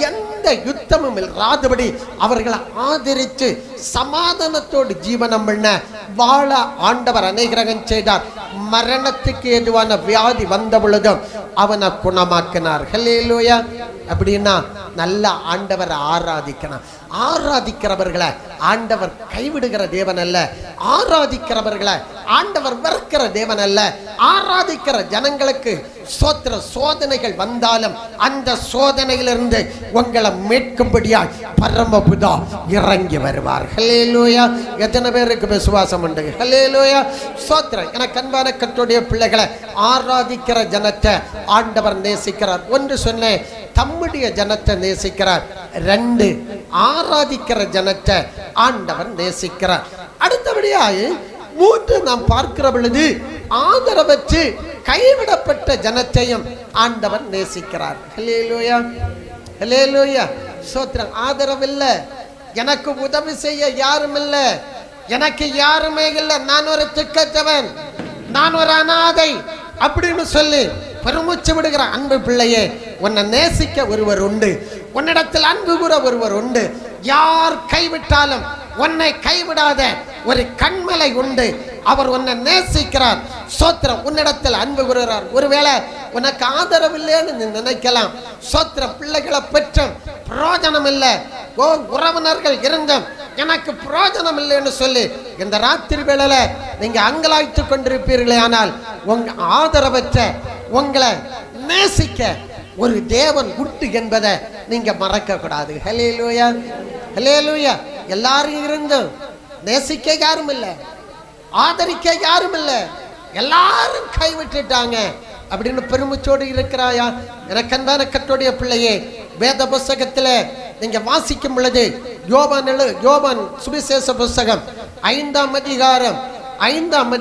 எந்த யுத்தமும் இல்லாதபடி அவர்களை ஆதரித்து சமாதானத்தோடு ஜீவனம் பண்ண வாழ ஆண்டவர் அனுக்கிரகம் செய்தார். மரணத்துக்கு ஏதுவான வியாதி வந்த பொழுதும் அவனை குணமாக்கினார். ஹல்லேலூயா. அப்படின்னா நல்ல ஆண்டவரை ஆராதிக்கணும். ஆராதிக்கிறவர்களை ஆண்டவர் கைவிடுகிற தேவன் அல்ல. ஆராதிக்கிறவர்களை ஆண்டவர் வெறுக்கிற தேவன் அல்ல. ஆராதிக்கிற ஜனங்களுக்கு ஸ்தோத்திர சோதனைகள் வந்தாலும் அந்த சோதனையிலிருந்து உங்களை மீட்கும்படியாய் பரமபிதா இறங்கி வருவார். ஹல்லேலூயா. எத்தனை பேருக்கு விசுவாசம் உண்டு? ஹல்லேலூயா. ஸ்தோத்திரம். எனக்கு அன்பான கர்த்தருடைய பிள்ளைகளை, ஆராதிக்கிற ஜனத்தை ஆண்டவர் நேசிக்கிறார். ஒன்று சொன்னேன், தம்முடைய ஜனத்தை நேசிக்கிறார். 2, ஆராதிக்கிற ஜனத்தை ஆண்டவர் நேசிக்கிறார். அடுத்தபடியாக 3 நாம் பார்க்கிற பொழுது, ஆதரவற்று கைவிடப்பட்ட ஜனத்தையும் ஆண்டவர் நேசிக்கிறார். ஹல்லேலூயா, ஹல்லேலூயா. ஸ்தோத்திரம். ஆதரவில்லை, எனக்கு உதவி செய்ய யாரும் இல்லை, எனக்கு யாருமே இல்லை, நான் ஒரு திக்கற்றவன், நான் ஒரு அனாதை அப்படின்னு சொல்லி பெருமூச்சு விடுகிற அன்பு பிள்ளையே, உன்னை நேசிக்க ஒருவர் உண்டு, உன்னிடத்தில் அன்பு கூற ஒருவர் உண்டு. யார் கைவிட்டாலும் உன்னை கைவிடாத ஒரு கண்மலை உண்டு. அவர் உன்னை நேசிக்கிறார். சோத்திரம், உன்னிடத்தில் அன்பு கூறுகிறார். ஒருவேளை உனக்கு ஆதரவு இல்லைன்னு நீ நினைக்கலாம். சோத்திரம், பிள்ளைகளை பெற்றும் பிரயோஜனம் இல்லை, உறவினர்கள் இருந்தும் எனக்கு பிரயோஜனம் இல்லைன்னு சொல்லி இந்த ராத்திரி வேளையில நீங்க அங்கலாய்த்து கொண்டிருப்பீர்களே, ஆனால் உங்க ஆதரவற்ற உங்களை நேசிக்க ஒரு தேவன் உண்டு என்பதை நீங்க மறக்க கூடாது. ஹல்லேலூயா, ஹல்லேலூயா. எல்லாரும் இருந்தும் நேசிக்க யாரும் இல்லை, ஆதரிக்க யாரும் இல்லை, எல்லாரும் கைவிட்டுட்டாங்க அப்படின்னு பெருமிச்சோடு இருக்கிறாயா? எனக்கு அன்பான கர்த்தருடைய பிள்ளையே, வேத புஸ்தகத்துல நீங்க வாசிக்கும் பொழுது யோவான் சுவிசேஷ புஸ்தகம் 5ஆம்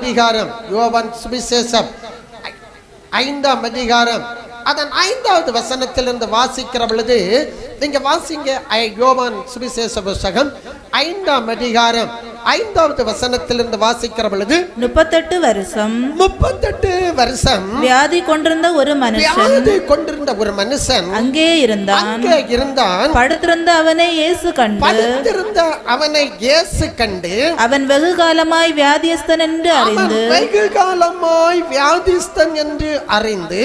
அதிகாரம் யோவான் சுவிசேஷம் 5ஆம் அதிகாரம் அதன் 5வது வசனத்திலிருந்து வாசிக்கிற பொழுது நீங்க வாசிங்க. யோவான் சுவிசேஷ புஸ்தகம் 5ஆம் அதிகாரம் 5வது வசனத்திலிருந்து வாசிக்கிற பொழுது 38 வருஷம் வியாதி கொண்டிருந்த ஒரு மனுஷன் அங்கே இருந்தான். படுத்திருந்த அவனை இயேசு கண்டு அவன் வெகு காலமாய் வியாதிஸ்தன் என்று அறிந்து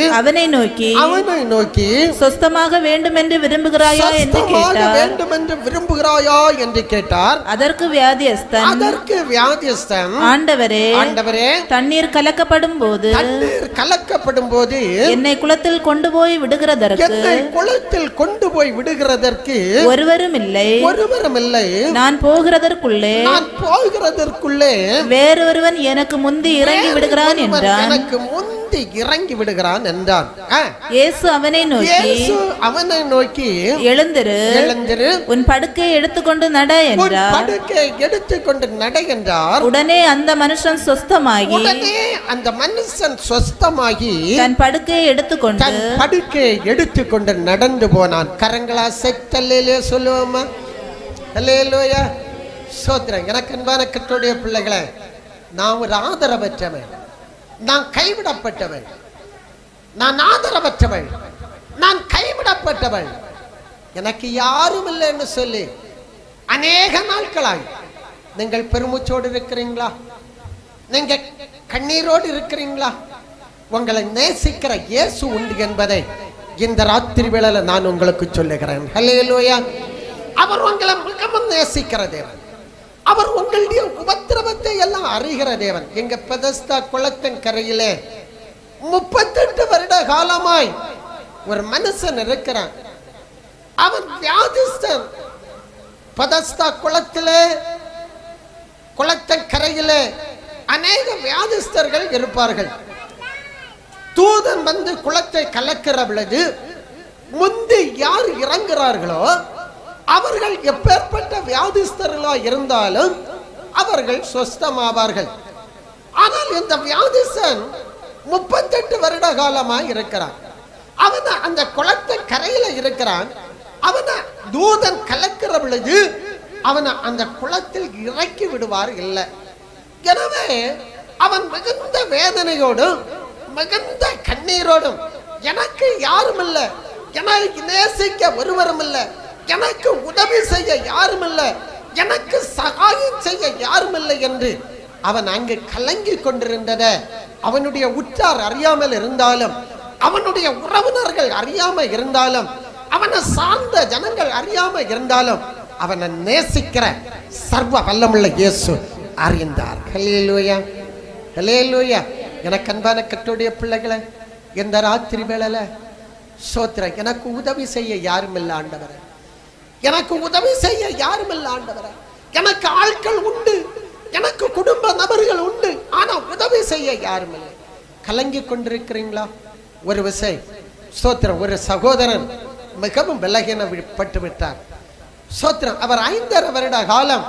அவனை நோக்கி சொஸ்தமாக வேண்டும் என்று விரும்புகிறாயா என்று கேட்டார். அதற்கு வியாதிஸ்தன் ஆண்டவரே, தண்ணீர் கலக்கப்படும் போது என்னை குளத்தில் கொண்டு போய் விடுகிறதற்கு ஒருவரும் இல்லை. நான் போகிறதற்குள்ளே வேறொருவன் எனக்கு முந்தி இறங்கி விடுகிறான் என்றான். இயேசு அவனை நோக்கி எழுந்திரு, உன் படுக்கையை எடுத்துக்கொண்டு நட என்றார். உடனே அந்த மனுஷன் சொஸ்தமாகி தன் படுக்கையை எடுத்துக்கொண்டு நடந்து போனான். கரங்களா செத்தல்லே சொல்லுவோமா? அல்லேலூயா, சோத்திரம். எனக்கு அன்பான கர்த்தருடைய பிள்ளைகளே, நான் ஒரு ஆதரவற்றவன், நான் கைவிடப்பட்டவள், நான் ஆதரவற்றவள், நான் கைவிடப்பட்டவள், எனக்கு யாரும் இல்லைன்னு சொல்லி அநேக நாட்களாய் நீங்கள் பெருமூச்சோடு இருக்கிறீங்களா? நீங்க கண்ணீரோடு இருக்கிறீங்களா? உங்களை நேசிக்கிற இயேசு உண்டு என்பதை இந்த ராத்திரி வேளையில நான் உங்களுக்கு சொல்லுகிறேன். ஹல்லேலூயா. அவர் உங்களை மிகவும் நேசிக்கிற தேவன். அவர் உங்களுடைய உபத்திரவத்தை எல்லாம் அறிகிற தேவன். எங்க பெதஸ்தா குளத்தின் கரையிலே 38 வருட காலமாய் ஒரு மனுஷன் இருக்கிறான். அவன் வியாதிஸ்தன். பெதஸ்தா குளத்தின் கரையிலே அநேக வியாதிஸ்தர்கள் இருப்பார்கள். தூதன் வந்து குளத்தை கலக்கிற பொழுது முந்தி யார் இறங்குறார்களோ அவர்கள் எப்பேற்பட்ட வியாதிஸ்தர்களா இருந்தாலும் அவர்கள் சொஸ்தமாவார்கள். ஆனால் இந்த வியாதிஸ்தன் 38 வருட காலமாய் இருக்கிறான். அவன் அந்த குளத்தை கரையில இருக்கிறான். அவனை தூதன் கலக்கிற பொழுது அவனை அந்த குளத்தில் இறக்கி விடுவார் இல்லை. எனவே அவன் மிகுந்த வேதனையோடும் மிகுந்த கண்ணீரோடும், எனக்கு யாரும் இல்லை, எனக்கு நேசிக்க ஒருவரும் இல்லை, எனக்கு உதவி செய்ய யாரும் இல்லை, எனக்கு சகாயம் செய்ய யாரும் இல்லை என்று அவன் அங்கு கலங்கி கொண்டிருந்தத அவனுடைய உற்றார் அறியாமல் இருந்தாலும், அவனுடைய உறவினர்கள் அறியாம இருந்தாலும், அவனை சார்ந்த ஜனங்கள் அறியாம இருந்தாலும், அவனை நேசிக்கிற சர்வ வல்லமுள்ள இயேசு அறிந்தார். ஹல்லேலூயா, ஹல்லேலூயா. எனக்கு அன்பான கர்த்தருடைய பிள்ளைகளை, இந்த ராத்திரி வேளையில சோத்திரம், எனக்கு உதவி செய்ய யாரும் இல்லை ஆண்டவரே, எனக்கு உதவி செய்ய யாரும் இல்லை ஆண்டவரே. எனக்கு ஆட்கள் உண்டு, எனக்கு குடும்ப நபர்கள் உண்டு, ஆனா உதவி செய்ய யாரும் இல்லை. கலங்கி கொண்டிருக்கிறீங்களா? ஒரு விஷயம் சோத்திரம், ஒரு சகோதரன் மிகவும் பலகீனப்பட்டு விட்டார். சோத்திரம், அவர் 5.5 வருட காலம்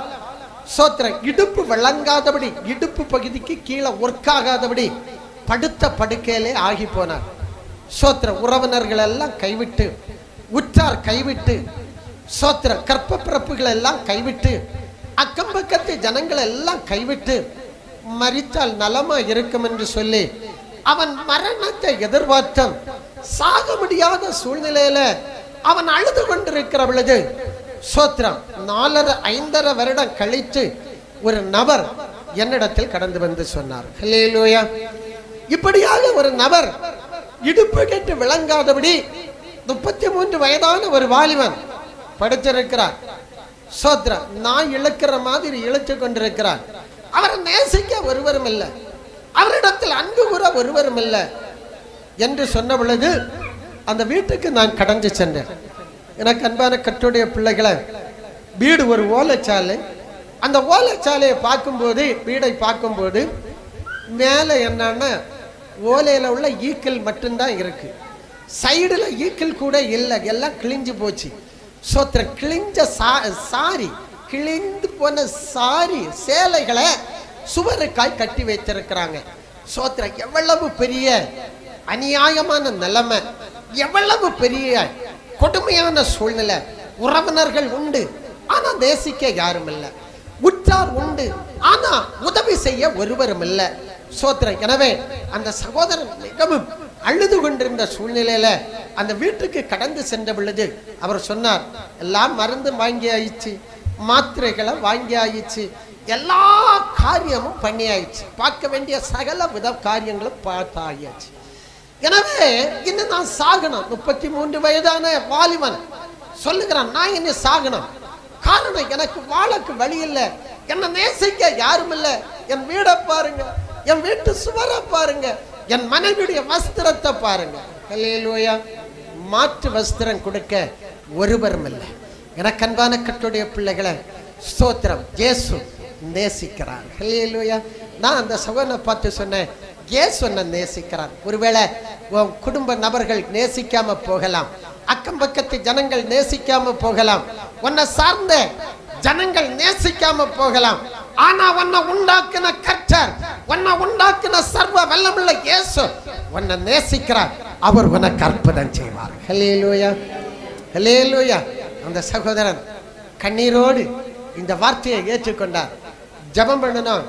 சோத்திரம் இடுப்பு விளங்காதபடி, இடுப்பு பகுதிக்கு கீழே ஒர்க்காகாதபடி படுத்த படுக்கையிலே ஆகி போனார். சோத்திரம், உறவினர்கள் எல்லாம் கைவிட்டு, உற்றார் கைவிட்டு, சோத்திரம் கற்ப பிறப்புகள் எல்லாம் கைவிட்டு, அக்கம் பக்கத்து ஜனங்கள் எல்லாம் கைவிட்டு, மரித்தால் நலமா இருக்கும் என்று சொல்லி அவன் மரணத்தை எதிர்பார்த்தான். சாக முடியாத சூழ்நிலையில அவன் அழுது கொண்டிருக்கிற பொழுது சோத்திரம் 4.5 வருடம் கழித்து ஒரு நபர் என்னிடத்தில் கடந்து வந்து சொன்னார். ஹல்லேலூயா. இப்படியாக ஒரு நபர் இடுப்பு கெட்டு விளங்காதபடி 33 வயதான ஒரு வாலிபன் படிச்சிருக்கிறார். சோத்திரம் நான் இழுக்கிற மாதிரி இழுத்து கொண்டிருக்கிறார். அவரை நேசிக்க ஒருவரும் இல்லை, அவரிடத்தில் அன்பு கூற ஒருவரும் இல்லை என்று சொன்ன பொழுது அந்த வீட்டுக்கு நான் கடந்து சென்றேன். எனக்கு அன்பான கர்த்தருடைய பிள்ளைகளை, வீடு ஒரு ஓலைச்சாலை. அந்த ஓலைச்சாலையை பார்க்கும்போது, வீடை பார்க்கும்போது மேலே என்னன்னா ஓலையில் உள்ள ஈக்கள் மட்டும்தான் இருக்கு. சைடில் ஈக்கள் கூட இல்லை, எல்லாம் கிழிஞ்சு போச்சு. சோத்திரம் கிழிஞ்ச சாரி, கிழிந்து போன சாரி சேலைகளை சுவருக்காய் கட்டி வைத்திருக்கிறாங்க. சோத்திரம் எவ்வளவு பெரிய அநியாயமான நிலைமை, எவ்வளவு பெரிய கொடுமையான சூழ்நிலை. உறவினர்கள் உண்டு, ஆனா நேசிக்க யாரும் இல்லை. உற்றார் உண்டு, ஆனா உதவி செய்ய ஒருவரும் இல்லை. சோத்திரம். எனவே அந்த சகோதரன் மிகவும் அழுது கொண்டிருந்த சூழ்நிலையில அந்த வீட்டுக்கு கடந்து சென்ற பொழுது அவர் சொன்னார், எல்லாம் மருந்து வாங்கி ஆயிடுச்சு, மாத்திரைகளை வாங்கி ஆயிடுச்சு, எல்லா காரியமும் பண்ணி ஆயிடுச்சு, பார்க்க வேண்டிய சகல வித காரியங்களும் பார்த்தாயாச்சு. எனவே இன்னும் நான் சாகணும். 33 வயதான வாலிபன் சொல்லுகிறான், நான் இன்னும் சாகணும். காரணம், எனக்கு வாழக்கு வழி இல்லை, என்னை நேசிக்க யாரும் இல்லை. என் வீடை பாருங்க, என் வீட்டு சுவரை பாருங்க, என் மனைவியுடைய வஸ்திரத்தை பாருங்க. ஹல்லேலூயா. மாற்று வஸ்திரம் கொடுக்க ஒருவரும் இல்லை. எனக்கு அன்பான கர்த்தருடைய பிள்ளைகளை, ஸ்தோத்திரம், இயேசு நேசிக்கிறார். ஹல்லேலூயா. நான் அந்த சகோதரனை பார்த்து சொன்னேன், இயேசு என்ன நேசிக்கிறார். ஒருவேளை உன் குடும்ப நபர்கள் நேசிக்காம போகலாம், அக்கம் பக்கத்து ஜனங்கள் நேசிக்காம போகலாம், உன்னை சார்ந்த ஜனங்கள் நேசிக்காம போகலாம், ஆனா உன்னை உண்டாக்கின கர்த்தர், உன்னை உண்டாக்கின சர்வ வல்லமுள்ள இயேசு உன்னை நேசிக்கிறார். அவர் உனக்கு அற்புதம் செய்வார். ஹல்லேலூயா, ஹல்லேலூயா. அந்த சகோதரன் கண்ணீரோடு இந்த வார்த்தையை ஏற்றுக்கொண்டார். ஜெபம் பண்ணணும்.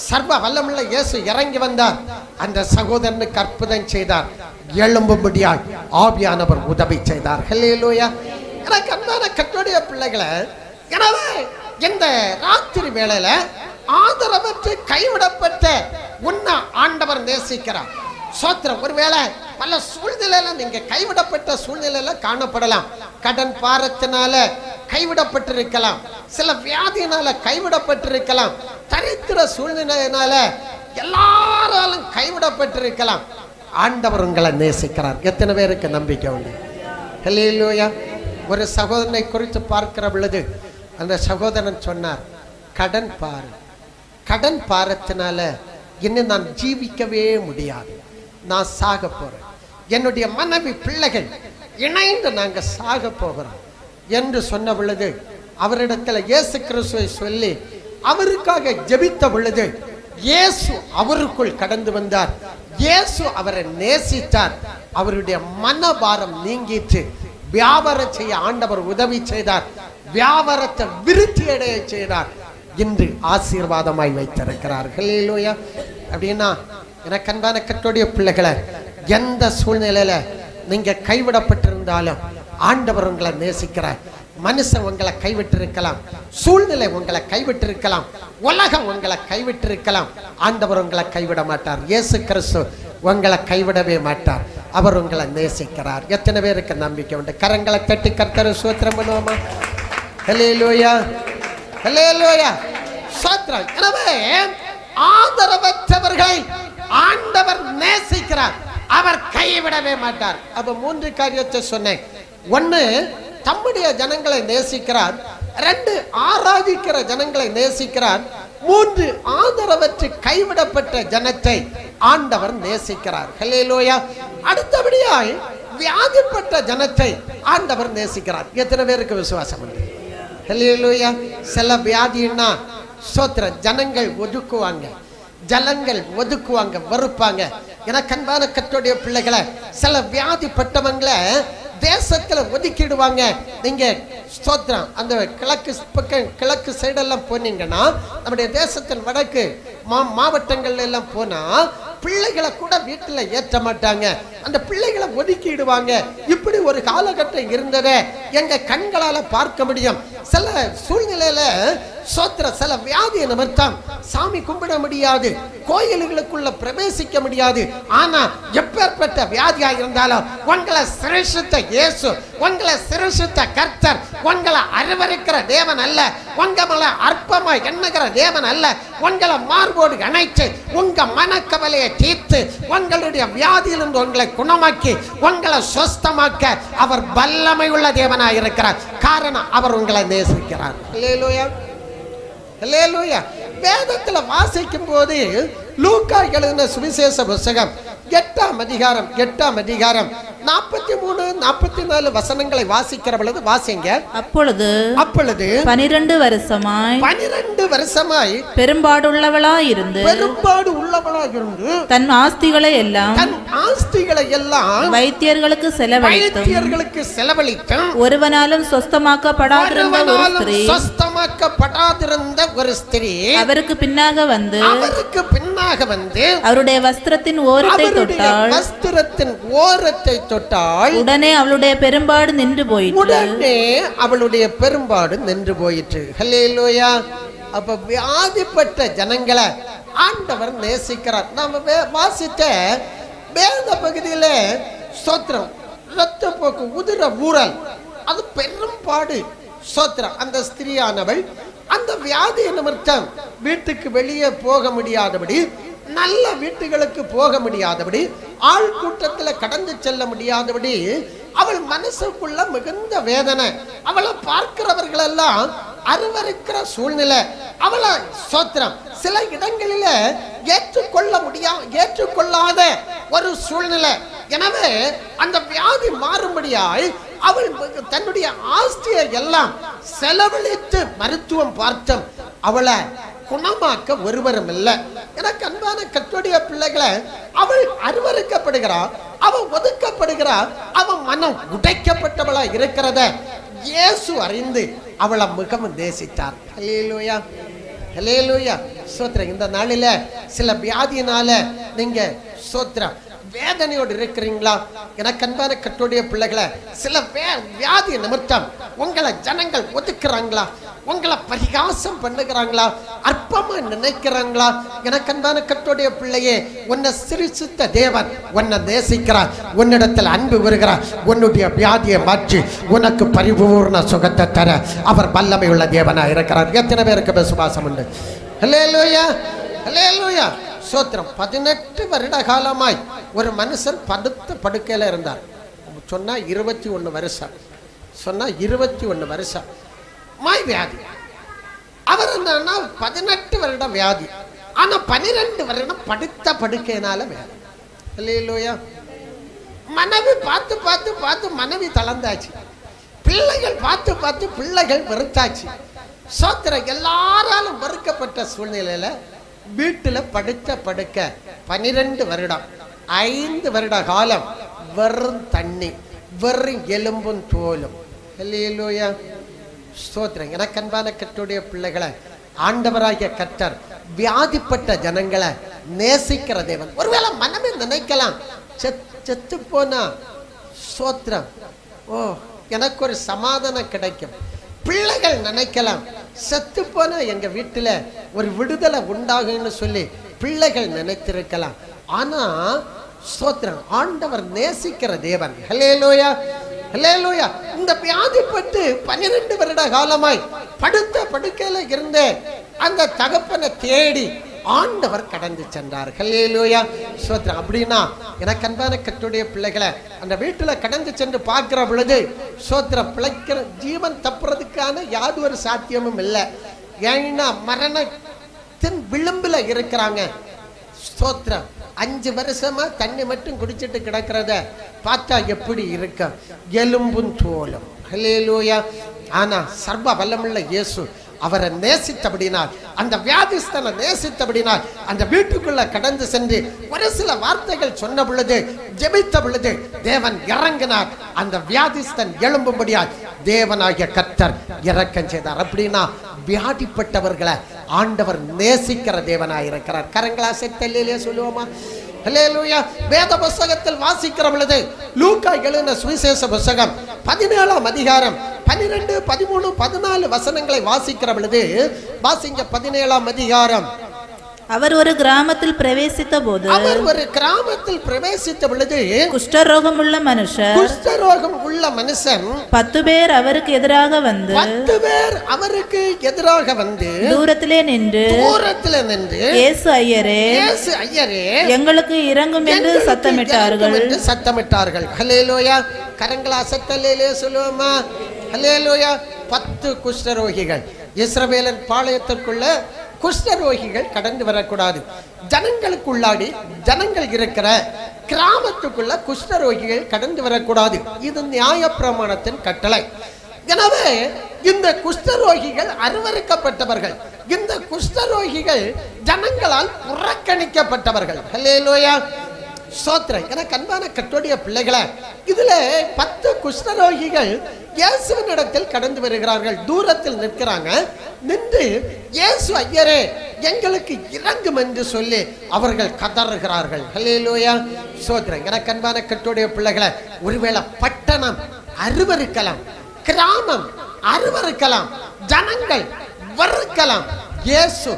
சர்வ வல்லமுள்ள இயேசு இறங்கி வந்தார், அந்த சகோதரனுக்கு அற்புதம் செய்தார். எழும்பும்படியாய் ஆவியானவர் உதவி செய்தார். ஹல்லேலூயா. எனக்கு அன்பான கர்த்தருடைய பிள்ளைகளை, எனவே இந்த ராத்திரி வேளையில ஆதரவற்று கைவிடப்பட்ட உன்னை ஆண்டவர் நேசிக்கிறார். சோத்திரம். ஒருவேளை பல சூழ்நிலையில நீங்க கைவிடப்பட்ட சூழ்நிலையில காணப்படலாம். கடன் பாரத்தினால கைவிடப்பட்டிருக்கலாம், சில வியாதியினால கைவிடப்பட்டிருக்கலாம், தரித்திர சூழ்நிலையினால எல்லாராலும் கைவிடப்பட்டிருக்கலாம். ஆண்டவர் உங்களை நேசிக்கிறார். எத்தனை பேருக்கு நம்பிக்கை உண்டு? ஹல்லேலூயா. ஒரு சகோதரனை குறித்து பார்க்கிற பொழுது அந்த சகோதரன் சொன்னார், கடன் பாரு, கடன் பாரத்தினால இன்னும் நான் ஜீவிக்கவே முடியாது, நான் சாக போறேன், என்னுடைய மனைவி பிள்ளைகள் இணைந்து நாங்க சாக போகிறோம் என்று சொன்ன பொழுது அவரிடத்துல இயேசு கிறிஸ்துவை சொல்லி அவருக்காக ஜெபித்த பொழுது இயேசு அவருக்குள் கடந்து வந்தார். இயேசு அவரை நேசித்தார். அவருடைய மனபாரம் நீங்கிட்டு வியாபாரம் செய்ய ஆண்டவர் உதவி செய்தார். வியாபாரத்தை விருத்தி அடைய செய்தார். இன்று ஆசீர்வாதமாய் வைத்திருக்கிறார். ஹல்லேலூயா. அப்படின்னா எனக்கு அன்பான கர்த்தருடைய பிள்ளைகளை, எந்த சூழ்நிலையில நீங்க கைவிடப்பட்டிருந்தாலும் ஆண்டவர் உங்களை நேசிக்கிறார். மனுஷன் உங்களை கைவிட்டிருக்கலாம், சூழ்நிலை உங்களை கைவிட்டிருக்கலாம், உலகம் உங்களை கைவிட்டிருக்கலாம், ஆண்டவர் உங்களை கைவிட மாட்டார். இயேசு கிறிஸ்து உங்களை கைவிடவே மாட்டார். அவர் உங்களை நேசிக்கிறார். எத்தனை பேருக்கு நம்பிக்கை உண்டு? கரங்களை தட்டி கர்த்தரை ஸ்தோத்திரம் பண்ணுவோமா? ஹல்லேலூயா, ஹல்லேலூயா, ஸ்தோத்திரம். எனவே ஆதரவற்றவர்களை ஆண்டவர் நேசிக்கிறார், அவர் கைவிடவே மாட்டார். அப்ப 3 காரியத்தை சொன்னேன். 1, தம்முடைய ஜனங்களை நேசிக்கிறார். 2, ஆராதிக்கிற ஜனங்களை நேசிக்கிறார். 3, ஆதரவற்று கைவிடப்பட்ட ஜனத்தை ஆண்டவர் நேசிக்கிறார். ஹல்லேலூயா. அடுத்தபடியாய் வியாதிப்பட்ட ஜனத்தை ஆண்டவர் நேசிக்கிறார். எத்தனை பேருக்கு விசுவாசம் உண்டு? ஹல்லேலூயா. சில வியாதின்னா ஸ்தோத்திரம், ஜனங்கள் ஒதுக்குவாங்க, ஜனங்கள் ஒதுக்குவாங்க, வெறுப்பாங்க. எனக்கு அன்பான கர்த்தருடைய பிள்ளைகளை, சில வியாதிப்பட்டவங்களை தேசத்துல ஒதுக்கிடுவாங்க. நீங்க ஸ்தோத்திரம், அந்த கிழக்கு பக்கம், கிழக்கு சைடெல்லாம் போனீங்கன்னா, நம்முடைய தேசத்தின் வடக்கு மாவட்டங்கள்ல எல்லாம் போனா பிள்ளைகளை கூட வீட்டுல ஏற்ற மாட்டாங்க, அந்த பிள்ளைகளை ஒதுக்கிடுவாங்க. இப்படி ஒரு காலகட்டம் இருந்ததை எங்க கண்களால பார்க்க முடியும். சில சூழ்நிலையில சோத்திர சில வியாதி நிமித்தம் சாமி கும்பிட முடியாது, கோயில்களுக்குள்ள பிரவேசிக்க முடியாது. ஆனா எப்பேற்பட்ட வியாதியா இருந்தாலும் உங்களை சிருஷ்டித்த இயேசு, உங்களை சிருஷ்டித்த கர்த்தர், உங்களை அரவருக்கிற தேவன் அல்ல, உங்களை அற்பமா எண்ணுகிற தேவன் அல்ல. உங்களை மார்போடு அணைத்து உங்க மனக்கவலையை தீர்த்து உங்களுடைய வியாதியிலிருந்து உங்களை குணமாக்கி உங்களை சுஸ்தமாக்க அவர் வல்லமை உள்ள தேவனாய் இருக்கிறார். காரணம் அவர் உங்களை நேசிக்கிறார். அல்லேலூயா, அல்லேலூயா. வேதத்துல வாசிக்கும் போது லூக்கா எழுதின சுவிசேஷ புத்தகம் 8ஆம் அதிகாரம் 43, 44 வசனங்களை வாசிக்கிற பொழுது வாசிங்க. அப்பொழுது 12 வருஷமாய் பெரும்பாடு உள்ளவளாயிருந்து தன் ஆஸ்திகளை எல்லாம் வைத்தியர்களுக்கு செலவழித்தும் ஒருவனாலும் சொஸ்தமாக்கப்படாதிருந்த ஒரு ஸ்திரீ அவருக்கு பின்னாக வந்து அவருடைய வஸ்திரத்தின் ஓரத்தை தொட்டாள். உடனே அவளுடைய பெரும்பாடு நின்று போயிற்று. ஹல்லேலூயா. அப்ப வியாதிப்பட்ட ஜனங்களை ஆண்டவர் நேசிக்கிறார். நாம வாசித்த வேத பகுதியில ஸ்தோத்திரம், இரத்த போக்கு, உதிர ஊறல், அது பெரும்பாடு. ஸ்தோத்திரம். அந்த ஸ்திரீயானவள் அந்த வியாதி நிமித்தம் வீட்டுக்கு வெளியே போக முடியாதபடி, நல்ல வீட்டுகளுக்கு போக முடியாதபடி, ஆள் கூட்டத்தில் கடந்து செல்ல முடியாதபடி அவள் மனசுக்குள்ள மிகுந்த வேதனை. அவளை பார்க்கிறவர்கள் எல்லாம் அருவருக்கிற சூழ்நிலை. அவளை சோத்திரம் சில இடங்களில ஏற்றுக்கொள்ளாத ஒரு சூழ்நிலை. எனவே அந்த வியாதி மாறும்படியாய் அவள் தன்னுடைய ஆஸ்தியை எல்லாம் செலவழித்து மருத்துவம் பார்த்தோம். அவளை குணமாக்க ஒருவரும் இல்லை. எனக்கு அன்பான கர்த்தருடைய பிள்ளைகளை, அவள் அருவருக்கப்படுகிறாள், அவள் ஒதுக்கப்படுகிறாள், அவன் மனம் உடைக்கப்பட்டவளா இருக்கிறத இயேசு அறிந்து அவளை மிகவும் நேசித்தார். ஹல்லேலூயா, ஹல்லேலூயா. ஸ்தோத்திரம். இந்த நாளில சில வியாதியினால நீங்க ஸ்தோத்திரம் வேதனையோடு இருக்கிறீங்களா? எனக்கு அன்பான கர்த்தருடைய பிள்ளைகளை, சில வியாதி நிமித்தம் உங்களை ஜனங்கள் ஒதுக்குறாங்களா? உங்களை பரிகாசம் பண்ணுகிறாங்களா? அற்பமா நினைக்கிறாங்களா? எனக்கு அன்பான கர்த்தருடைய பிள்ளையே, உன்னை சிருஷ்டித்த தேவன் உன்னை நேசிக்கிறார், உன்னிடத்தில் அன்பு வருகிறார். உன்னுடைய வியாதியை மாற்றி உனக்கு பரிபூர்ண சுகத்தை தர அவர் வல்லமை உள்ள தேவனாக இருக்கிறார். எத்தனை பேருக்கு விசுவாசம் உண்டு? ஹல்லேலூயா, ஹல்லேலூயா. சோத்திரம். 18 வருட காலமாய் ஒரு மனுஷன் படுத்த படுக்கையில இருந்தார். சொன்னா 21 வருஷம், சொன்னா 21 வருஷம் மாய் வியாதி. அவர் என்னன்னா 18 வருட வியாதி, ஆனா 12 வருடம் படுத்த படுக்கையினால வியாதி. இல்லையா? மனைவி பார்த்து மனைவி தளர்ந்தாச்சு, பிள்ளைகள் பார்த்து பிள்ளைகள் வெறுத்தாச்சு. சோத்திரம். எல்லாராலும் வெறுக்கப்பட்ட சூழ்நிலையில வீட்டுல படுத்த படுக்க 12 வருடம், 5 வருட காலம் வெறும் தண்ணி, வெறும் எலும்பும் தோலும். அல்லேலூயா, ஸ்தோத்திரம். எனக்கு அன்பான கர்த்தருடைய பிள்ளைகளை, ஆண்டவராகிய கர்த்தர் வியாதிப்பட்ட ஜனங்களை நேசிக்கிற தேவன். ஒருவேளை மனமே நினைக்கலாம், செத்து போனா ஸ்தோத்திரம், ஓ எனக்கு ஒரு சமாதானம் கிடைக்கும். பிள்ளைகள் நினைக்கலாம், செத்து போனா எங்க வீட்டுல ஒரு விடுதலை உண்டாகும்னு சொல்லி பிள்ளைகள் நினைத்திருக்கலாம். ஆனா ஸ்தோத்திரம், ஆண்டவர் நேசிக்கிற தேவன். ஹல்லேலூயா, ஹல்லேலூயா. இந்த வியாதிப்பட்டு 12 வருட காலமாய் படுத்த படுக்கையில இருந்த அந்த தகப்பனை தேடி ஆண்டவர் கடந்து சென்றார். ஹல்லேலூயா, ஸ்தோத்திரம். அப்படின்னா எனக்கு அன்பான கர்த்தருடைய பிள்ளைகளை, அந்த வீட்டுல கடந்து சென்று பார்க்கிற பொழுது ஸ்தோத்திரம், பிழைக்கிற ஜீவன் தப்புறதுக்கான யாது ஒரு சாத்தியமும் இல்லை. ஏன்னா மரணத்தின் விளிம்புல இருக்கிறாங்க. ஸ்தோத்திரம். 5 வருஷமா தண்ணி மட்டும் குடிச்சிட்டு கிடக்கிறத பார்த்தா எப்படி இருக்கும்? எலும்பும் தோலும். ஹல்லேலூயா. ஆனா சர்வ வல்லமுள்ள இயேசு அவரை நேசித்தபடினால், அந்த வியாதிஸ்தனை நேசித்தபடினால், அந்த வீட்டுக்குள்ள கடந்து சென்று ஒரு சில வார்த்தைகள் சொன்ன பொழுது, ஜெபித்த பொழுது தேவன் இறங்கினார். அந்த வியாதிஸ்தன் எழும்பும்படியால் தேவனாகிய கர்த்தர் இறக்கம் செய்தார். அப்படின்னா வியாதிப்பட்டவர்களை ஆண்டவர் நேசிக்கிற தேவனாய் இருக்கிறார். கரங்களா செத்தல்லையே சொல்லுவோமா? ஹல்லேலூயா. வேத புஸ்தகத்தில் வாசிக்கிற பொழுது லூக்கா எழுதின சுவிசேஷ புஸ்தகம் 17ஆம் அதிகாரம் 12, 13, 14 வசனங்களை வாசிக்கிற பொழுது வாசிங்க. 17ஆம் அதிகாரம். அவர் ஒரு கிராமத்தில் பிரவேசித்த போது குஷ்டரோகம் உள்ள மனுஷன் 10 பேர் அவருக்கு எதிராக வந்து தூரத்திலே நின்று இயேசு ஐயரே எங்களுக்கு இறங்கும் என்று சத்தமிட்டார்கள். ஹல்லேலூயா. கரங்களா சத்தல்லேலே சொல்லுவோமா? ஹல்லேலூயா. 10 குஷ்டரோகிகள். இஸ்ரவேலின் பாளையத்திற்குள்ள குஷ்டரோகிகள் கடந்து வரக்கூடாது. ஜனங்களுக்குள்ளாடி ஜனங்கள் இருக்கிற கிராமத்துக்குள்ள குஷ்டரோகிகள் கடந்து வரக்கூடாது. இது நியாயப்பிரமாணத்தின் கட்டளை. எனவே இந்த குஷ்டரோகிகள் அருவருக்கப்பட்டவர்கள். இந்த குஷ்டரோகிகள் ஜனங்களால் புறக்கணிக்கப்பட்டவர்கள். ஹல்லேலூயா. சோத்திரம். எனக்கு அன்பான கர்த்தருடைய பிள்ளைகளை, இதுல 10 குஷ்டரோகிகள் இயேசுவின் இடத்தில் கடந்து வருகிறார்கள். தூரத்தில் நிற்கிறாங்க. நின்று இயேசு ஐயரே எங்களுக்கு இறங்கும் என்று சொல்லி அவர்கள் கதறுகிறார்கள். ஹல்லேலூயா. சோத்திரம். எனக்கு அன்பான கர்த்தருடைய பிள்ளைகளை, ஒருவேளை பட்டணம் அருவருக்கலாம், கிராமம் அருவருக்கலாம், ஜனங்கள் வறுக்கலாம், இயேசு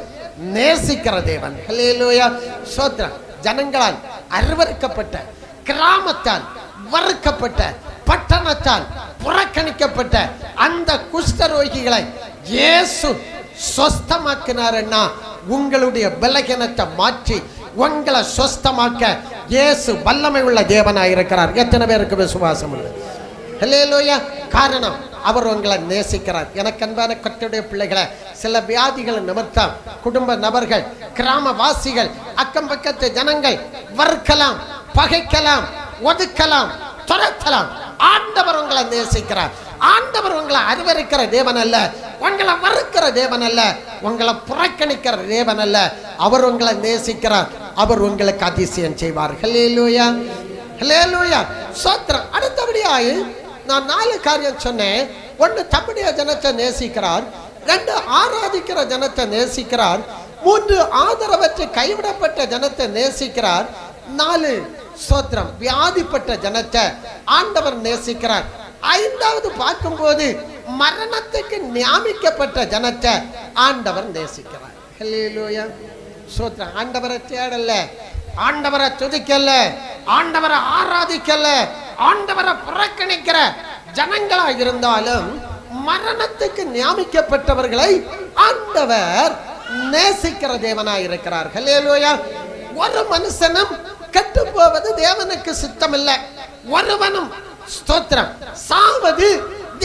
நேசிக்கிற தேவன். ஹல்லேலூயா. சோத்திரம். ஜனங்களால் அருவருக்கப்பட்ட, கிராமத்தால் வறுக்கப்பட்ட, பட்டணத்தால் புறக்கணிக்கப்பட்ட அந்த குஷ்டரோகிகளை இயேசு சொஸ்தமாக்கினார்னா உங்களுடைய பலகீனத்தை மாற்றி உங்களை சொஸ்தமாக்க இயேசு வல்லமை உள்ள தேவனாய் இருக்கிறார். எத்தனை பேருக்கு விசுவாசம் உண்டு? ஹல்லேலூயா. காரணம், அவர் உங்களை நேசிக்கிறார். எனக்கு அன்பான கர்த்தருடைய பிள்ளைகளை, சில வியாதிகள் நிமித்தம் குடும்ப நபர்கள், கிராமவாசிகள், அக்கம் பக்கத்து ஜனங்கள் வறுக்கலாம், பகைக்கலாம், ஒதுக்கலாம், துரத்தலாம். ஆண்டவர் உங்களை நேசிக்கிறார். ஆண்டவர் உங்களை அருவருக்கிற தேவன் அல்ல, உங்களை வறுக்கிற தேவன் அல்ல, உங்களை புறக்கணிக்கிற தேவன் அல்ல. அவர் உங்களை நேசிக்கிறார். அவர் உங்களுக்கு அதிசயம் செய்வார். ஹல்லேலூயா. ஹல்லேலூயா. சோத்திரம். அடுத்தபடியாய் நான் 4 காரியம் சொன்னேன். 1, தம்முடைய ஜனத்தை நேசிக்கிறார். 2, ஆராதிக்கிற ஜனத்தை நேசிக்கிறார். 3, ஆதரவற்று கைவிடப்பட்ட ஜனத்தை நேசிக்கிறார். 4, சோத்திரம், வியாதிப்பட்ட ஜனத்தை ஆண்டவர் நேசிக்கிறார். 5வது பார்க்கும்போது மரணத்துக்கு நியமிக்கப்பட்ட ஜனத்தை ஆண்டவர் நேசிக்கிறார். ஹல்லேலூயா. சோத்திரம். ஆண்டவரை தேடல, ஆண்டவரை துதிக்கல, ஆண்டவரை ஆராதிக்கல, ஆண்டவரை புறக்கணிக்கிற ஜனங்களா இருந்தாலும் மரணத்துக்கு நியமிக்கப்பட்டவர்களை ஆண்டவர் நேசிக்கிற தேவனாய் இருக்கிறார். ஹல்லேலூயா. ஒரு மனுஷனும் கெட்டு போவது தேவனுக்கு சித்தம் இல்லை. ஒருவனும் ஸ்தோத்திரம் சாவது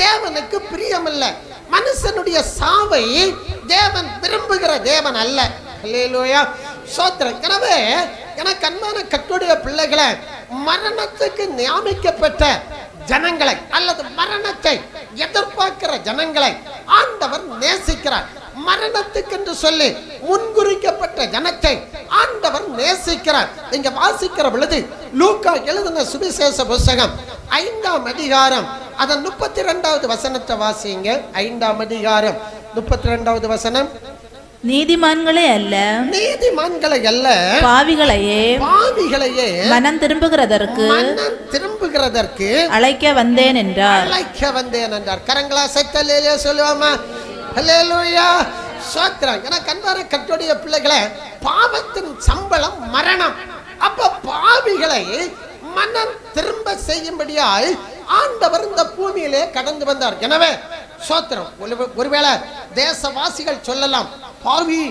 தேவனுக்கு பிரியமில்லை. மனுஷனுடைய சாவை தேவன் விரும்புகிற தேவன் அல்ல. ஹல்லேலூயா. ஸ்தோத்திரம். எனவே எனக்கு அன்பான கர்த்தருடைய பிள்ளைகளை, மரணத்துக்கு நியமிக்கப்பட்ட ஜனங்களை அல்லது மரணத்தை எதிர்பார்க்கிற ஜனங்களை ஆண்டவர் நேசிக்கிறார். மரணத்துக்கு என்று சொல்லி முன்குறிக்கப்பட்ட ஜனத்தை ஆண்டவர் நேசிக்கிறார். நீங்க வாசிக்கிற பொழுது லூக்கா எழுதின சுவிசேஷ புஸ்தகம் 5ஆம் அதிகாரம் அதன் 32வது வசனத்தை வாசிங்க. 5ஆம் அதிகாரம் 32வது வசனம். நீதிமான்களே அல்ல, நீதிமான்களை அல்ல, பாவிகளையே மனம் திரும்புகிறதற்கு அழைக்க வந்தேன் என்றார். கரங்களா சத்தல்லேலே சொல்லுவாமா? ஹல்லேலூயா. சோத்திரம். எனக்கு அன்பான கர்த்தருடைய பிள்ளைகளை, பாவத்தின் சம்பளம் மரணம். அப்ப பாவிகளை மனம் திரும்ப செய்யும்படியாய் ஆண்டவர் இந்த பூமியிலே கடந்து வந்தார். எனவே சோத்திரம். ஒருவேளை தேசவாசிகள் சொல்லலாம், பாவி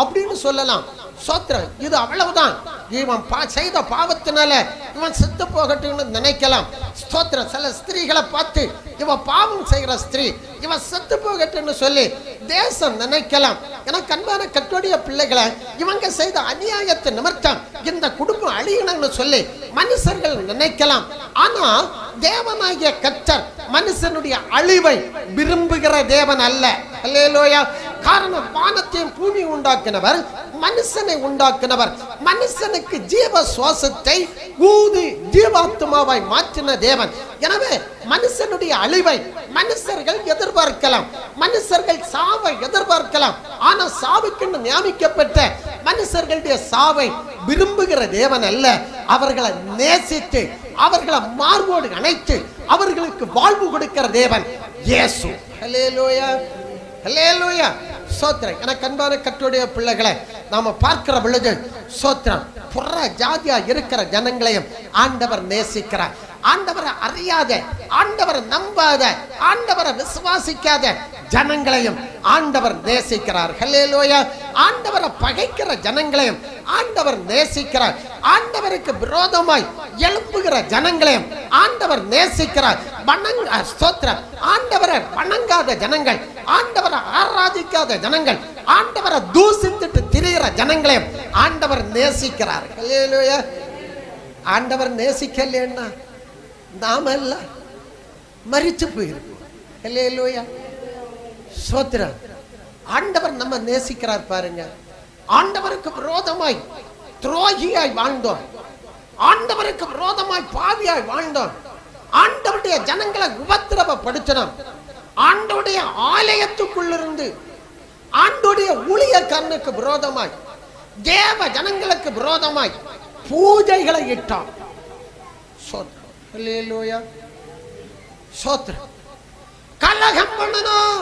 அப்படின்னு சொல்லலாம். சோத்திரம். இது அவ்வளவுதான். இவன் செய்த பாவத்தினால இவன் செத்து போகட்டும்னு நினைக்கலாம். ஸ்தோத்திரம். சில ஸ்திரீகளை பார்த்து இவன் பாவம் செய்கிற ஸ்திரீ, இவன் செத்து போகட்டும்னு சொல்லி தேசம் நினைக்கலாம். எனக்கு அன்பான கர்த்தருடைய பிள்ளைகளை, இவங்க செய்த அநியாயத்தை நிமித்தம் இந்த குடும்பம் அழியணும்னு சொல்லி மனுஷர்கள் நினைக்கலாம். ஆனா தேவனாகிய கர்த்தர் மனுஷனுடைய அழிவை விரும்புகிற தேவன் அல்ல. ஹல்லேலூயா. காரணம், வானத்தையும் பூமி உண்டாக்கினவர், மனுஷனை உண்டாக்கினவர், மனுஷனுக்கு ஜீவ சுவாசத்தை ஊதி ஜீவாத்மாவாய் மாற்றின தேவன். எனவே மனுஷனுடைய அழிவை மனுஷர்கள் எதிர்பார்க்கலாம், மனுஷர்கள் சாவை எதிர்பார்க்கலாம். ஆனா சாவுக்கு நியமிக்கப்பட்ட மனுஷர்களுடைய சாவை விரும்புகிற தேவன் அல்ல. அவர்களை நேசித்து அவர்களை மார்போடு அணைத்து அவர்களுக்கு வாழ்வு கொடுக்கிற தேவன் இயேசு. ஹல்லேலூயா, ஹல்லேலூயா. சோத்திரம். எனக்கு அன்பான கர்த்தருடைய பிள்ளைகளை நாம பார்க்கிற பொழுது சோத்திரம், புற ஜாதியா இருக்கிற ஜனங்களையும் ஆண்டவர் நேசிக்கிறார். ஆண்டவரை அறியாத, ஆண்டவரை நம்பாத, ஆண்டவரை விசுவாசிக்காத ஜனங்களையும் ஆண்டவர் நேசிக்கிறார். ஹல்லேலூயா. ஆண்டவரை பகைக்கிற ஜனங்களையும் ஆண்டவர் நேசிக்கிறார். ஆண்டவருக்கு விரோதமாய் எழும்புகிற ஜனங்களையும் ஆண்டவர் நேசிக்கிறார். ஸ்தோத்திரம். ஆண்டவரை வணங்காத ஜனங்கள், ஆண்டவரை ஆராதிக்காத ஜனங்கள், ஆண்டவரை தூசித்துட்டு திரிகிற ஜனங்களையும் ஆண்டவர் நேசிக்கிறார். ஹல்லேலூயா. ஆண்டவர் நேசிக்கலன்னா நாம இல்ல மரிச்சு போயிருக்கோம். ஹல்லேலூயா. ஸ்தோத்திரம். ஆண்டவர் நம்ம நேசிக்கிறார் பாருங்க. ஆண்டவருக்கு விரோதமாய் துரோகியாய் வாழ்ந்தோம், ஆண்டவருக்கு விரோதமாய் பாவியாய் வாழ்ந்தோம், ஆண்டவருடைய ஜனங்களை உபத்திரவப்படுத்தினோம், ஆண்டவருடைய ஆலயத்துக்குள்ளிருந்து ஆண்டவருடைய ஊழியக்காரனுக்கு விரோதமாய் தேவ ஜனங்களுக்கு விரோதமாய் பூஜைகளை இட்டான். ஹல்லேலூயா. ஸ்தோத்திரம். கலகம் பண்ணணும்.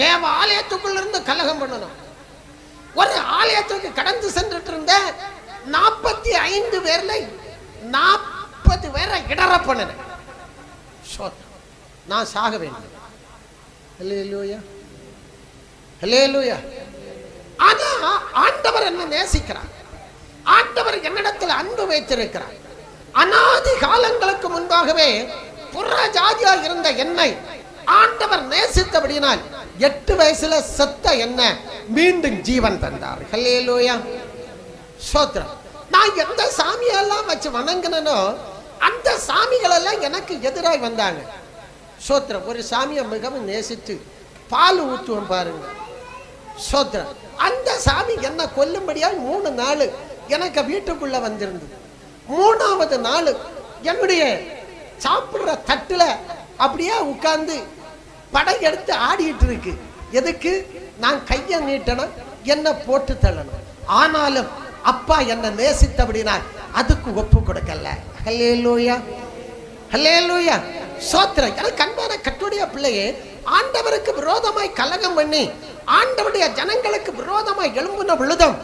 தேவ ஆலயத்துக்குள்ள இருந்து கலகம் பண்ணணும். ஒரு ஆலயத்துக்கு கடந்து சென்றுட்டு இருந்த 45 பேர்ல 40 பேரை இடற பண்ணன. நான் சாக வேண்டும். ஹல்லேலூயா, ஹல்லேலூயா. ஆனா ஆண்டவர் என்ன நேசிக்கிறார். ஆண்டவர் என்னிடத்தில் அன்பு வைத்திருக்கிறார். அநாதி காலங்களுக்கு முன்பாகவே புற ஜாதியா இருந்த என்னை ஆண்டவர் நேசித்தபடியினால் 8 வயசுல செத்த என்ன மீண்டும் ஜீவன் தந்தார். ஹல்லேலூயா. ஸ்தோத்திரம். நான் எந்த சாமியெல்லாம் வச்சு வணங்கினோ அந்த சாமிகள் எல்லாம் எனக்கு எதிராய் வந்தாங்க. ஸ்தோத்திரம். ஒரு சாமியை மிகவும் நேசித்து பால் ஊற்றுவோம் பாருங்க. ஸ்தோத்திரம். அந்த சாமி என்ன கொல்லும்படியா 3 நாள் எனக்கு வீட்டுக்குள்ள வந்திருந்தது. 3ஆவது நாள் என்னுடைய சாப்பிடுற தட்டுல அப்படியே உட்கார்ந்து படம் எடுத்து ஆடிட்டு இருக்கு. எதுக்கு? நான் கையை நீட்டணும், என்ன போட்டு தள்ளணும். ஆனாலும் அப்பா என்ன நேசித்தபடினா அதுக்கு ஒப்பு கொடுக்கல. ஹல்லேலூயா, ஹல்லேலூயா. ஸ்தோத்திரம். எனக்கு அன்பான கர்த்தருடைய பிள்ளையே, ஆண்டவருக்கு விரோதமாய் கலகம் பண்ணி ஆண்டவருடைய ஜனங்களுக்கு விரோதமாய் எழும்பின பொழுதும்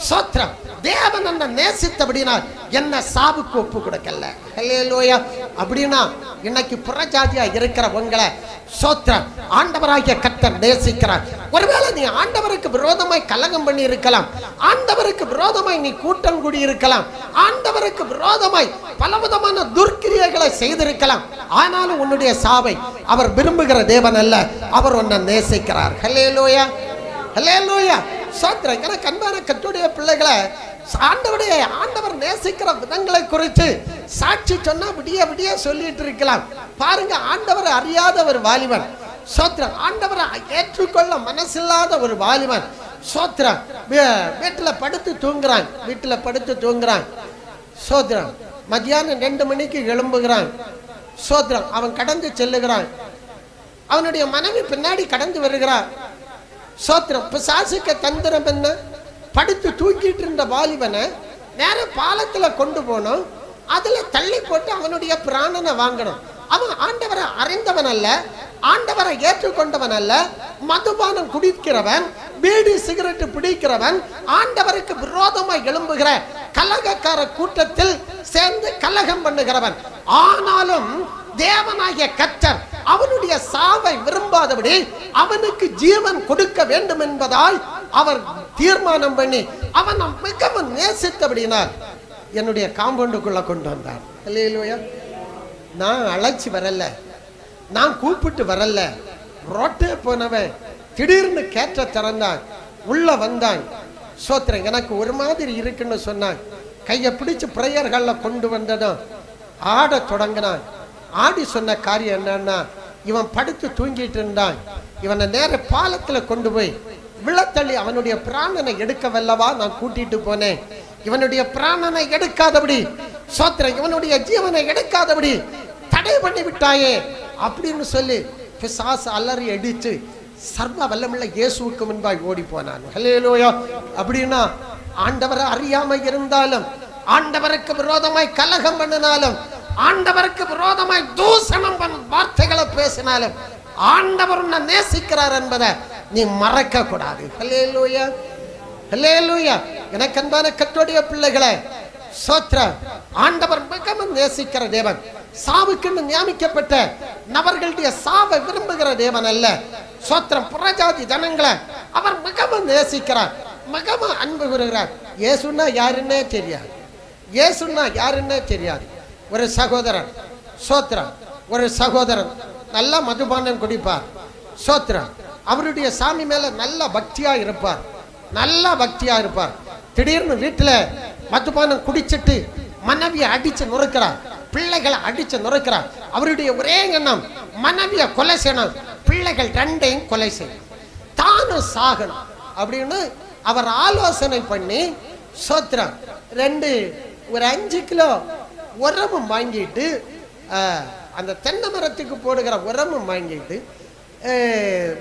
ஸ்தோத்திரம், தேவன் என்ன நேசித்தபடினால் என்ன சாவுக்கு ஒப்பு கொடுக்கல. ஹல்லேலூயா. அப்படின்னா இன்னைக்கு புறஜாதியா இருக்கிற உங்களை ஸ்தோத்திரம் ஆண்டவராகிய கர்த்தர் நேசிக்கிறார். ஒருவேளை நீ ஆண்டவருக்கு விரோதமாய் கலகம் பண்ணி இருக்கலாம், ஆண்டவருக்கு விரோதமாய் நீ கூட்டம் கூடி இருக்கலாம், ஆண்டவருக்கு விரோதமாய் பலவிதமான துர்க்கிரியைகளை செய்திருக்கலாம். ஆனாலும் உன்னுடைய சாவை அவர் விரும்புகிற தேவன் அல்ல, அவர் உன்னை நேசிக்கிறார். ஹல்லேலூயா, ஹல்லேலூயா. ஸ்தோத்திரம். எனக்கு அன்பான கர்த்தருடைய பிள்ளைகளை, ஆண்டவர் நேசிக்கிற விதங்களை குறித்து சாட்சி சொன்னா விடிய விடிய சொல்லிட்டு இருக்கலாம். பாருங்க, ஆண்டவர் அறியாத ஒரு வாலிபன் ஸ்தோத்திரம், ஆண்டவரை ஏற்றுக்கொள்ள மனசில்லாத ஒரு வாலிபன் ஸ்தோத்திரம், வீட்டுல படுத்து தூங்குறான். ஸ்தோத்திரம். மத்தியானம் 2 மணிக்கு எழும்புகிறான். ஸ்தோத்திரம். அவன் கடந்து செல்லுகிறான். அவனுடைய மனைவி பின்னாடி கடந்து வருகிறான். ஸ்தோத்திரம். பிசாசுக்கு தந்திரம் என்ன? படுத்து தூக்கிட்டு இருந்த வாலிபனை நேர பாலத்துல கொண்டு போனோம், அதுல தள்ளி போட்டு அவனுடைய பிராணனை வாங்கணும். அவன் ஆண்டவரை அறிந்தவன் அல்ல, ஆண்டவரை ஏற்றுக்கொண்டவன் அல்ல, மதுபானம் குடிக்கிறவன், பீடி சிகரெட் பிடிக்கிறவன், ஆண்டவருக்கு விரோதமாக எழும்புகிற கலகக்கார கூட்டத்தில் சேர்ந்து கலகம் பண்ணுகிறவன். ஆனாலும் தேவனாகிய கர்த்தர் அவனுடைய சாவை விரும்பாதபடி அவனுக்கு ஜீவன் கொடுக்க வேண்டும் என்பதால் அவர் தீர்மானம் பண்ணி அவன் மிகவும் நேசித்தபடினால் என்னுடைய காம்பவுண்டுக்குள்ள கொண்டு வந்தார். அல்லேலூயா. நான் அழைச்சி வரல, நான் கூப்பிட்டு வரல, ரோட்டே போனவன் திடீர்னு கேட்ட திறந்தான், உள்ள வந்தான். ஸ்தோத்திரம். எனக்கு ஒரு மாதிரி இருக்குன்னு சொன்னான். கையை பிடிச்சு பிரேயர்களில் கொண்டு வந்ததும் ஆட தொடங்கினான். ஆடி சொன்ன காரியம் என்னன்னா, இவன் படுத்து தூங்கிட்டு இருந்தான், இவனை நேர பாலத்துல கொண்டு போய் விழத்தள்ளி அவனுடைய பிராணனை எடுக்க வல்லவா நான் கூட்டிட்டு போனேன். இவனுடைய பிராணனை எடுக்காதபடி ஸ்தோத்திரம், இவனுடைய ஜீவனை எடுக்காதபடி தடை பண்ணி விட்டாயே அப்படின்னு சொல்லி பிசாசு அலறி அடிச்சு சர்வ வல்லமுள்ள இயேசுவுக்கு முன்பாய் ஓடி போனான். ஹல்லேலூயா. அப்படின்னா ஆண்டவரை அறியாம இருந்தாலும், ஆண்டவருக்கு விரோதமாய் கலகம் பண்ணினாலும், ஆண்டவருக்கு விரோதமாய் தூஷணம் வார்த்தைகளை பேசினாலும், ஆண்டவர் உன்னை நேசிக்கிறார் என்பதை நீ மறக்க கூடாது. ஹல்லேலூயா, ஹல்லேலூயா. எனக்கு அன்பான கர்த்தருடைய பிள்ளைகளே, ஸ்தோத்திரம். ஆண்டவர் மிகவும் நேசிக்கிற தேவன். சாவுக்குன்னு நியமிக்கப்பட்ட நபர்களுடைய சாவை விரும்புகிற தேவன் அல்ல. ஸ்தோத்திரம். புறஜாதி ஜனங்களை அவர் மிகவும் நேசிக்கிறார், மிகவும் அன்பு கூறுகிறார். இயேசுன்னா யாருன்னே தெரியாது, இயேசுன்னா யாருன்னே தெரியாது. ஒரு சகோதரன், ஸ்தோத்திரம், ஒரு சகோதரன் நல்ல மதுபானம் குடிப்பார், ஸ்தோத்திரம். அவருடைய சாமி மேல நல்ல பக்தியா இருப்பார், நல்ல பக்தியா இருப்பார். திடீர்னு வீட்டுல மதுபானம் குடிச்சிட்டு மனைவியை அடிச்சு நுறுக்கிறார், பிள்ளைகளை அடிச்சு நுறுக்கிறார். அவருடைய ஒரே எண்ணம் மனைவியை கொலை செய்யணும், பிள்ளைகள் ரெண்டையும் கொலை செய்யணும், தானும் சாகணும் அப்படின்னு அவர் ஆலோசனை பண்ணி, சோத்திரம், ஒரு 5 கிலோ உரமும் வாங்கிட்டு, அந்த தென்னை மரத்துக்கு போடுகிற உரமும் வாங்கிட்டு,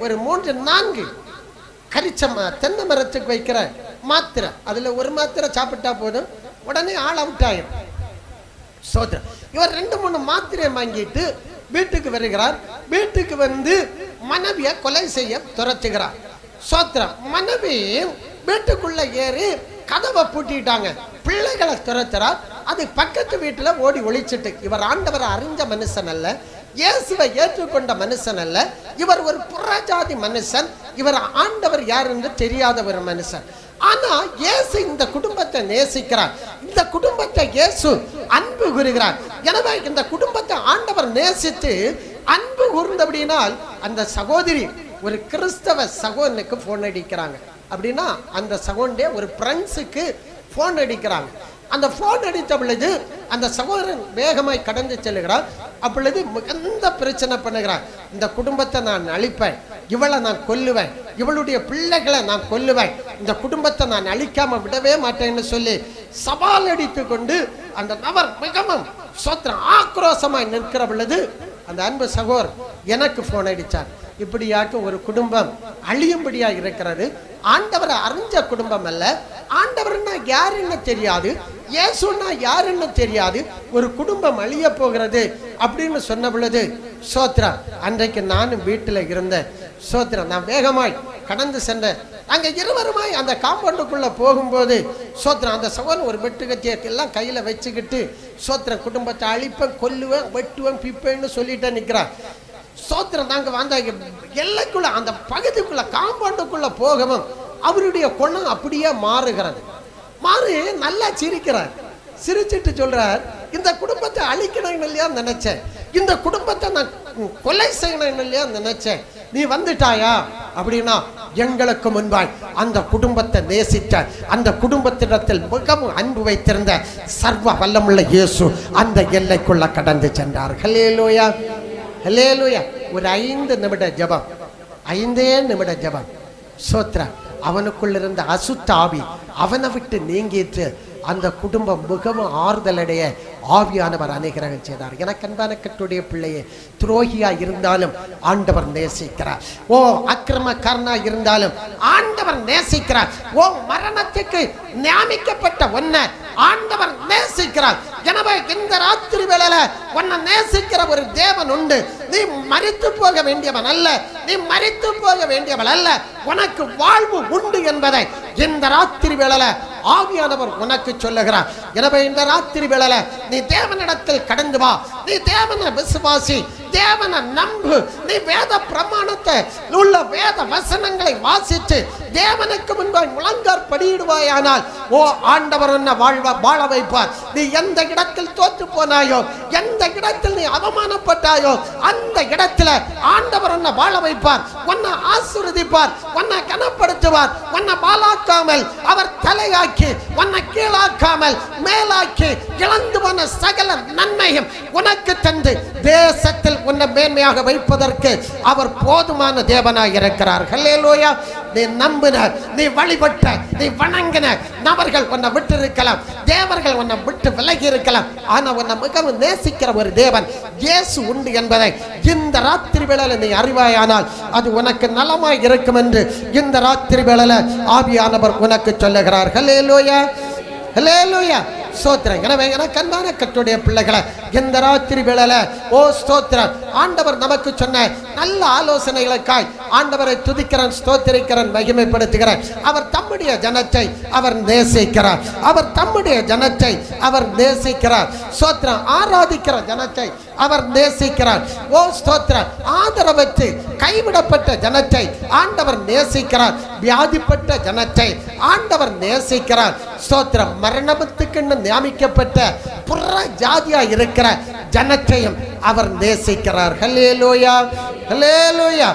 ஒரு 3-4 தென்னை மரத்துக்கு வைக்கிற மாத்திரை, அதுல ஒரு மாத்திரை சாப்பிட்டா போதும், உடனே ஆள் அவுட் ஆயிரும். சோதரன் இவர் 2-3 மாத்திரையை வாங்கிட்டு வீட்டுக்கு வருகிறார். வீட்டுக்கு வந்து மனைவியை கொலை செய்ய துரத்துகிறார். சோத்திரம். மனைவி வீட்டுக்குள்ள ஏறி கதவை பூட்டிட்டாங்க, பிள்ளைகளை துரத்துறார். அது பக்கத்து வீட்டுல ஓடி ஒளிச்சிட்டு. இவர் ஆண்டவரை அறிஞ்ச மனுஷன் அல்ல, இயேசுவை ஏற்றுக்கொண்ட மனுஷன் அல்ல, இவர் ஒரு புறஜாதி மனுஷன், இவர் ஆண்டவர் யார் என்று தெரியாத ஒரு மனுஷன். ஆனா இயேசு இந்த குடும்பத்தை நேசிக்கிறார், இந்த குடும்பத்தை இயேசு அன்பு கூறுகிறார். எனவே இந்த குடும்பத்தை ஆண்டவர் நேசித்து அன்பு கூர்ந்தபடினால் அந்த சகோதரி ஒரு கிறிஸ்தவ சகோதரனுக்கு போன் அடிக்கிறாங்க. அப்படின்னா அந்த சகோதரனுடைய ஒரு ஃப்ரெண்ட்ஸுக்கு போன் அடிக்கிறாங்க. அந்த போன் அடித்த பொழுது அந்த சகோதரன் வேகமாய் கடந்து செல்கிறார். அப்பொழுது மிகுந்த பிரச்சனை பண்ணுகிறார். இந்த குடும்பத்தை நான் அழிப்பேன், இவளை நான் கொல்லுவேன், இவளுடைய பிள்ளைகளை நான் கொல்லுவேன், இந்த குடும்பத்தை நான் அழிக்காம விடவே மாட்டேன்னு சொல்லி சவால் அடித்து கொண்டு அந்த நபர் மிகவும் சோத்திரம் ஆக்ரோஷமாய் நிற்கிற பொழுது அந்த அன்பு சகோதரர் எனக்கு போன் அடித்தார். இப்படியாக ஒரு குடும்பம் அழியும்படியா இருக்கிறது. ஆண்டவரை அறிஞ்ச குடும்பம் அல்ல, ஆண்டவர்னா யாருன்னு தெரியாது, இயேசுன்னா யாருன்னு தெரியாது, ஒரு குடும்பம் அழிய போகிறது அப்படின்னு சொன்ன பொழுது சோத்ரா, அன்றைக்கு நானும் வீட்டில் இருந்தேன். சோத்ரா, நான் வேகமாய் கடந்து சென்றேன். அங்க இருவருமாய் அந்த காம்பவுண்டுக்குள்ள போகும்போது சோத்ரா, அந்த சகோதரன் ஒரு வெட்டுக்கத்தியை எல்லாம் கையில வச்சுக்கிட்டு சோத்ரா, குடும்பத்தை அழிப்பேன், கொல்லுவேன், வெட்டுவேன், பிப்பேன்னு சொல்லிட்டு நிற்கிறார். சோத்திரம். நாங்க வந்த எல்லைக்குள்ள அந்த பகுதிக்குள்ள காம்பவுண்டுக்குள்ள போகவும் அவருடைய குணம் அப்படியே மாறுகிறது. மாறி நல்லா சிரிக்கிறார். சிரிச்சிட்டு சொல்றார், இந்த குடும்பத்தை அழிக்கணும் இல்லையா நினைச்சேன், இந்த குடும்பத்தை நான் கொலை செய்யணும் இல்லையா நினைச்சேன், நீ வந்துட்டாயா அப்படின்னா எங்களுக்கு முன்பாய் அந்த குடும்பத்தை நேசித்த, அந்த குடும்பத்திடத்தில் மிகவும் அன்பு வைத்திருந்த சர்வ வல்லமுள்ள இயேசு அந்த எல்லைக்குள்ள கடந்து சென்றார். ஹல்லேலூயா, ஹல்லேலூயா. ஒரு 5 நிமிட ஜெபம், 5 நிமிட ஜெபம். சோத்ரா, அவனுக்குள்ள இருந்த அசுத்த ஆவி அவனை விட்டு நீங்கிட்டு அந்த குடும்பம் மிகவும் ஆறுதலடைய ஆவியானவர் அனுகிரகம் செய்தார். எனக்கு அன்பான கர்த்தருடைய பிள்ளையே, துரோகியா இருந்தாலும் ஆண்டவர் நேசிக்கிறார். ஓ அக்கிரமக்காரனா இருந்தாலும் ஆண்டவர் நேசிக்கிறார். ஓ மரணத்துக்கு நியமிக்கப்பட்ட ஒன்ன ஆண்டவர் நேசிக்கிறார். எனவே இந்த ராத்திரி வேளையில உன்னை நேசிக்கிற ஒரு தேவன் உண்டு. நீ மரித்து போக வேண்டியவன் அல்ல, நீ மரித்து போக வேண்டியவன் அல்ல, உனக்கு வாழ்வு உண்டு என்பதை இந்த ராத்திரி வேளையில ஆவியானவர் உனக்கு சொல்லுகிறார். எனவே இந்த ராத்திரி வேளையில நீ தேவனிடத்தில் கடந்து வா, நீ தேவனை விசுவாசி, தேவனை நம்பு, நீ வேத பிரமாணத்தை உள்ள வேத வசனங்களை வாசித்து தேவனுக்கு முன்பாய் முழங்கார் படியிடுவாயானால் ஓ ஆண்டவர் உன்னை வாழ வைப்பார். நீ எந்த இடத்தில் தோற்று போனாயோ, எந்த இடத்தில் நீ அவமானப்பட்டாயோ, அந்த இடத்துல ஆண்டவர் உன்னை வாழ வைப்பார், உன்னை ஆசீர்வதிப்பார், உன்னை கனப்படுத்துவார். உன்னை பாலாக்காமல் அவர் தலையாக்கி, உன்னை கீழாக்காமல் மேலாக்கி, இழந்து போன சகல நன்மையும் உனக்கு தந்து தேசத்தில் உன்னை மேன்மையாக வைப்பதற்கு அவர் போதுமான தேவனாய் இருக்கிறார். ஹல்லேலூயா. நீ நம்பின, நீ வழிபட்ட, நீ வணங்கின நபர்கள் உன்னை விட்டு இருக்கலாம், தேவர்கள் உன்னை விட்டு விலகி இருக்கலாம். ஆனா உன்னை மிகவும் நேசிக்கிற ஒரு தேவன் இயேசு உண்டு என்பதை இந்த ராத்திரி வேளையில நீ அறிவாயானால் அது உனக்கு நலமாய் இருக்கும் என்று இந்த ராத்திரி வேளையில ஆவியானவர் உனக்கு சொல்லுகிறார். ஹல்லேலூயா, ஹல்லேலூயா. ஸ்தோத்திரம். எனவே எனக்கு அன்பான கர்த்தருடைய பிள்ளைகளை, இந்த ராத்திரி வேளையில ஓ ஸ்தோத்திரம், ஆண்டவர் நமக்கு சொன்ன நல்ல ஆலோசனைகளுக்காய் ஆண்டவரை துதிக்கிறேன், ஸ்தோத்திரிக்கிறேன், மகிமைப்படுத்துகிறேன். அவர் தம்முடைய ஜனத்தை அவர் நேசிக்கிறார். அவர் தம்முடைய ஜனத்தை அவர் நேசிக்கிறார். ஸ்தோத்திரம். ஆராதிக்கிற ஜனத்தை அவர் நேசிக்கிறார். ஓ ஸ்தோத்திரம். ஆதரவற்று கைவிடப்பட்ட ஜனத்தை ஆண்டவர் நேசிக்கிறார். வியாதிப்பட்ட ஜனத்தை ஆண்டவர் நேசிக்கிறார். ஸ்தோத்திரம். மரணத்துக்கு நியமிக்கப்பட்ட புற ஜாதியா இருக்கிற ஜனத்தையும் அவர் நேசிக்கிறார். ஹல்லேலூயா, ஹல்லேலூயா.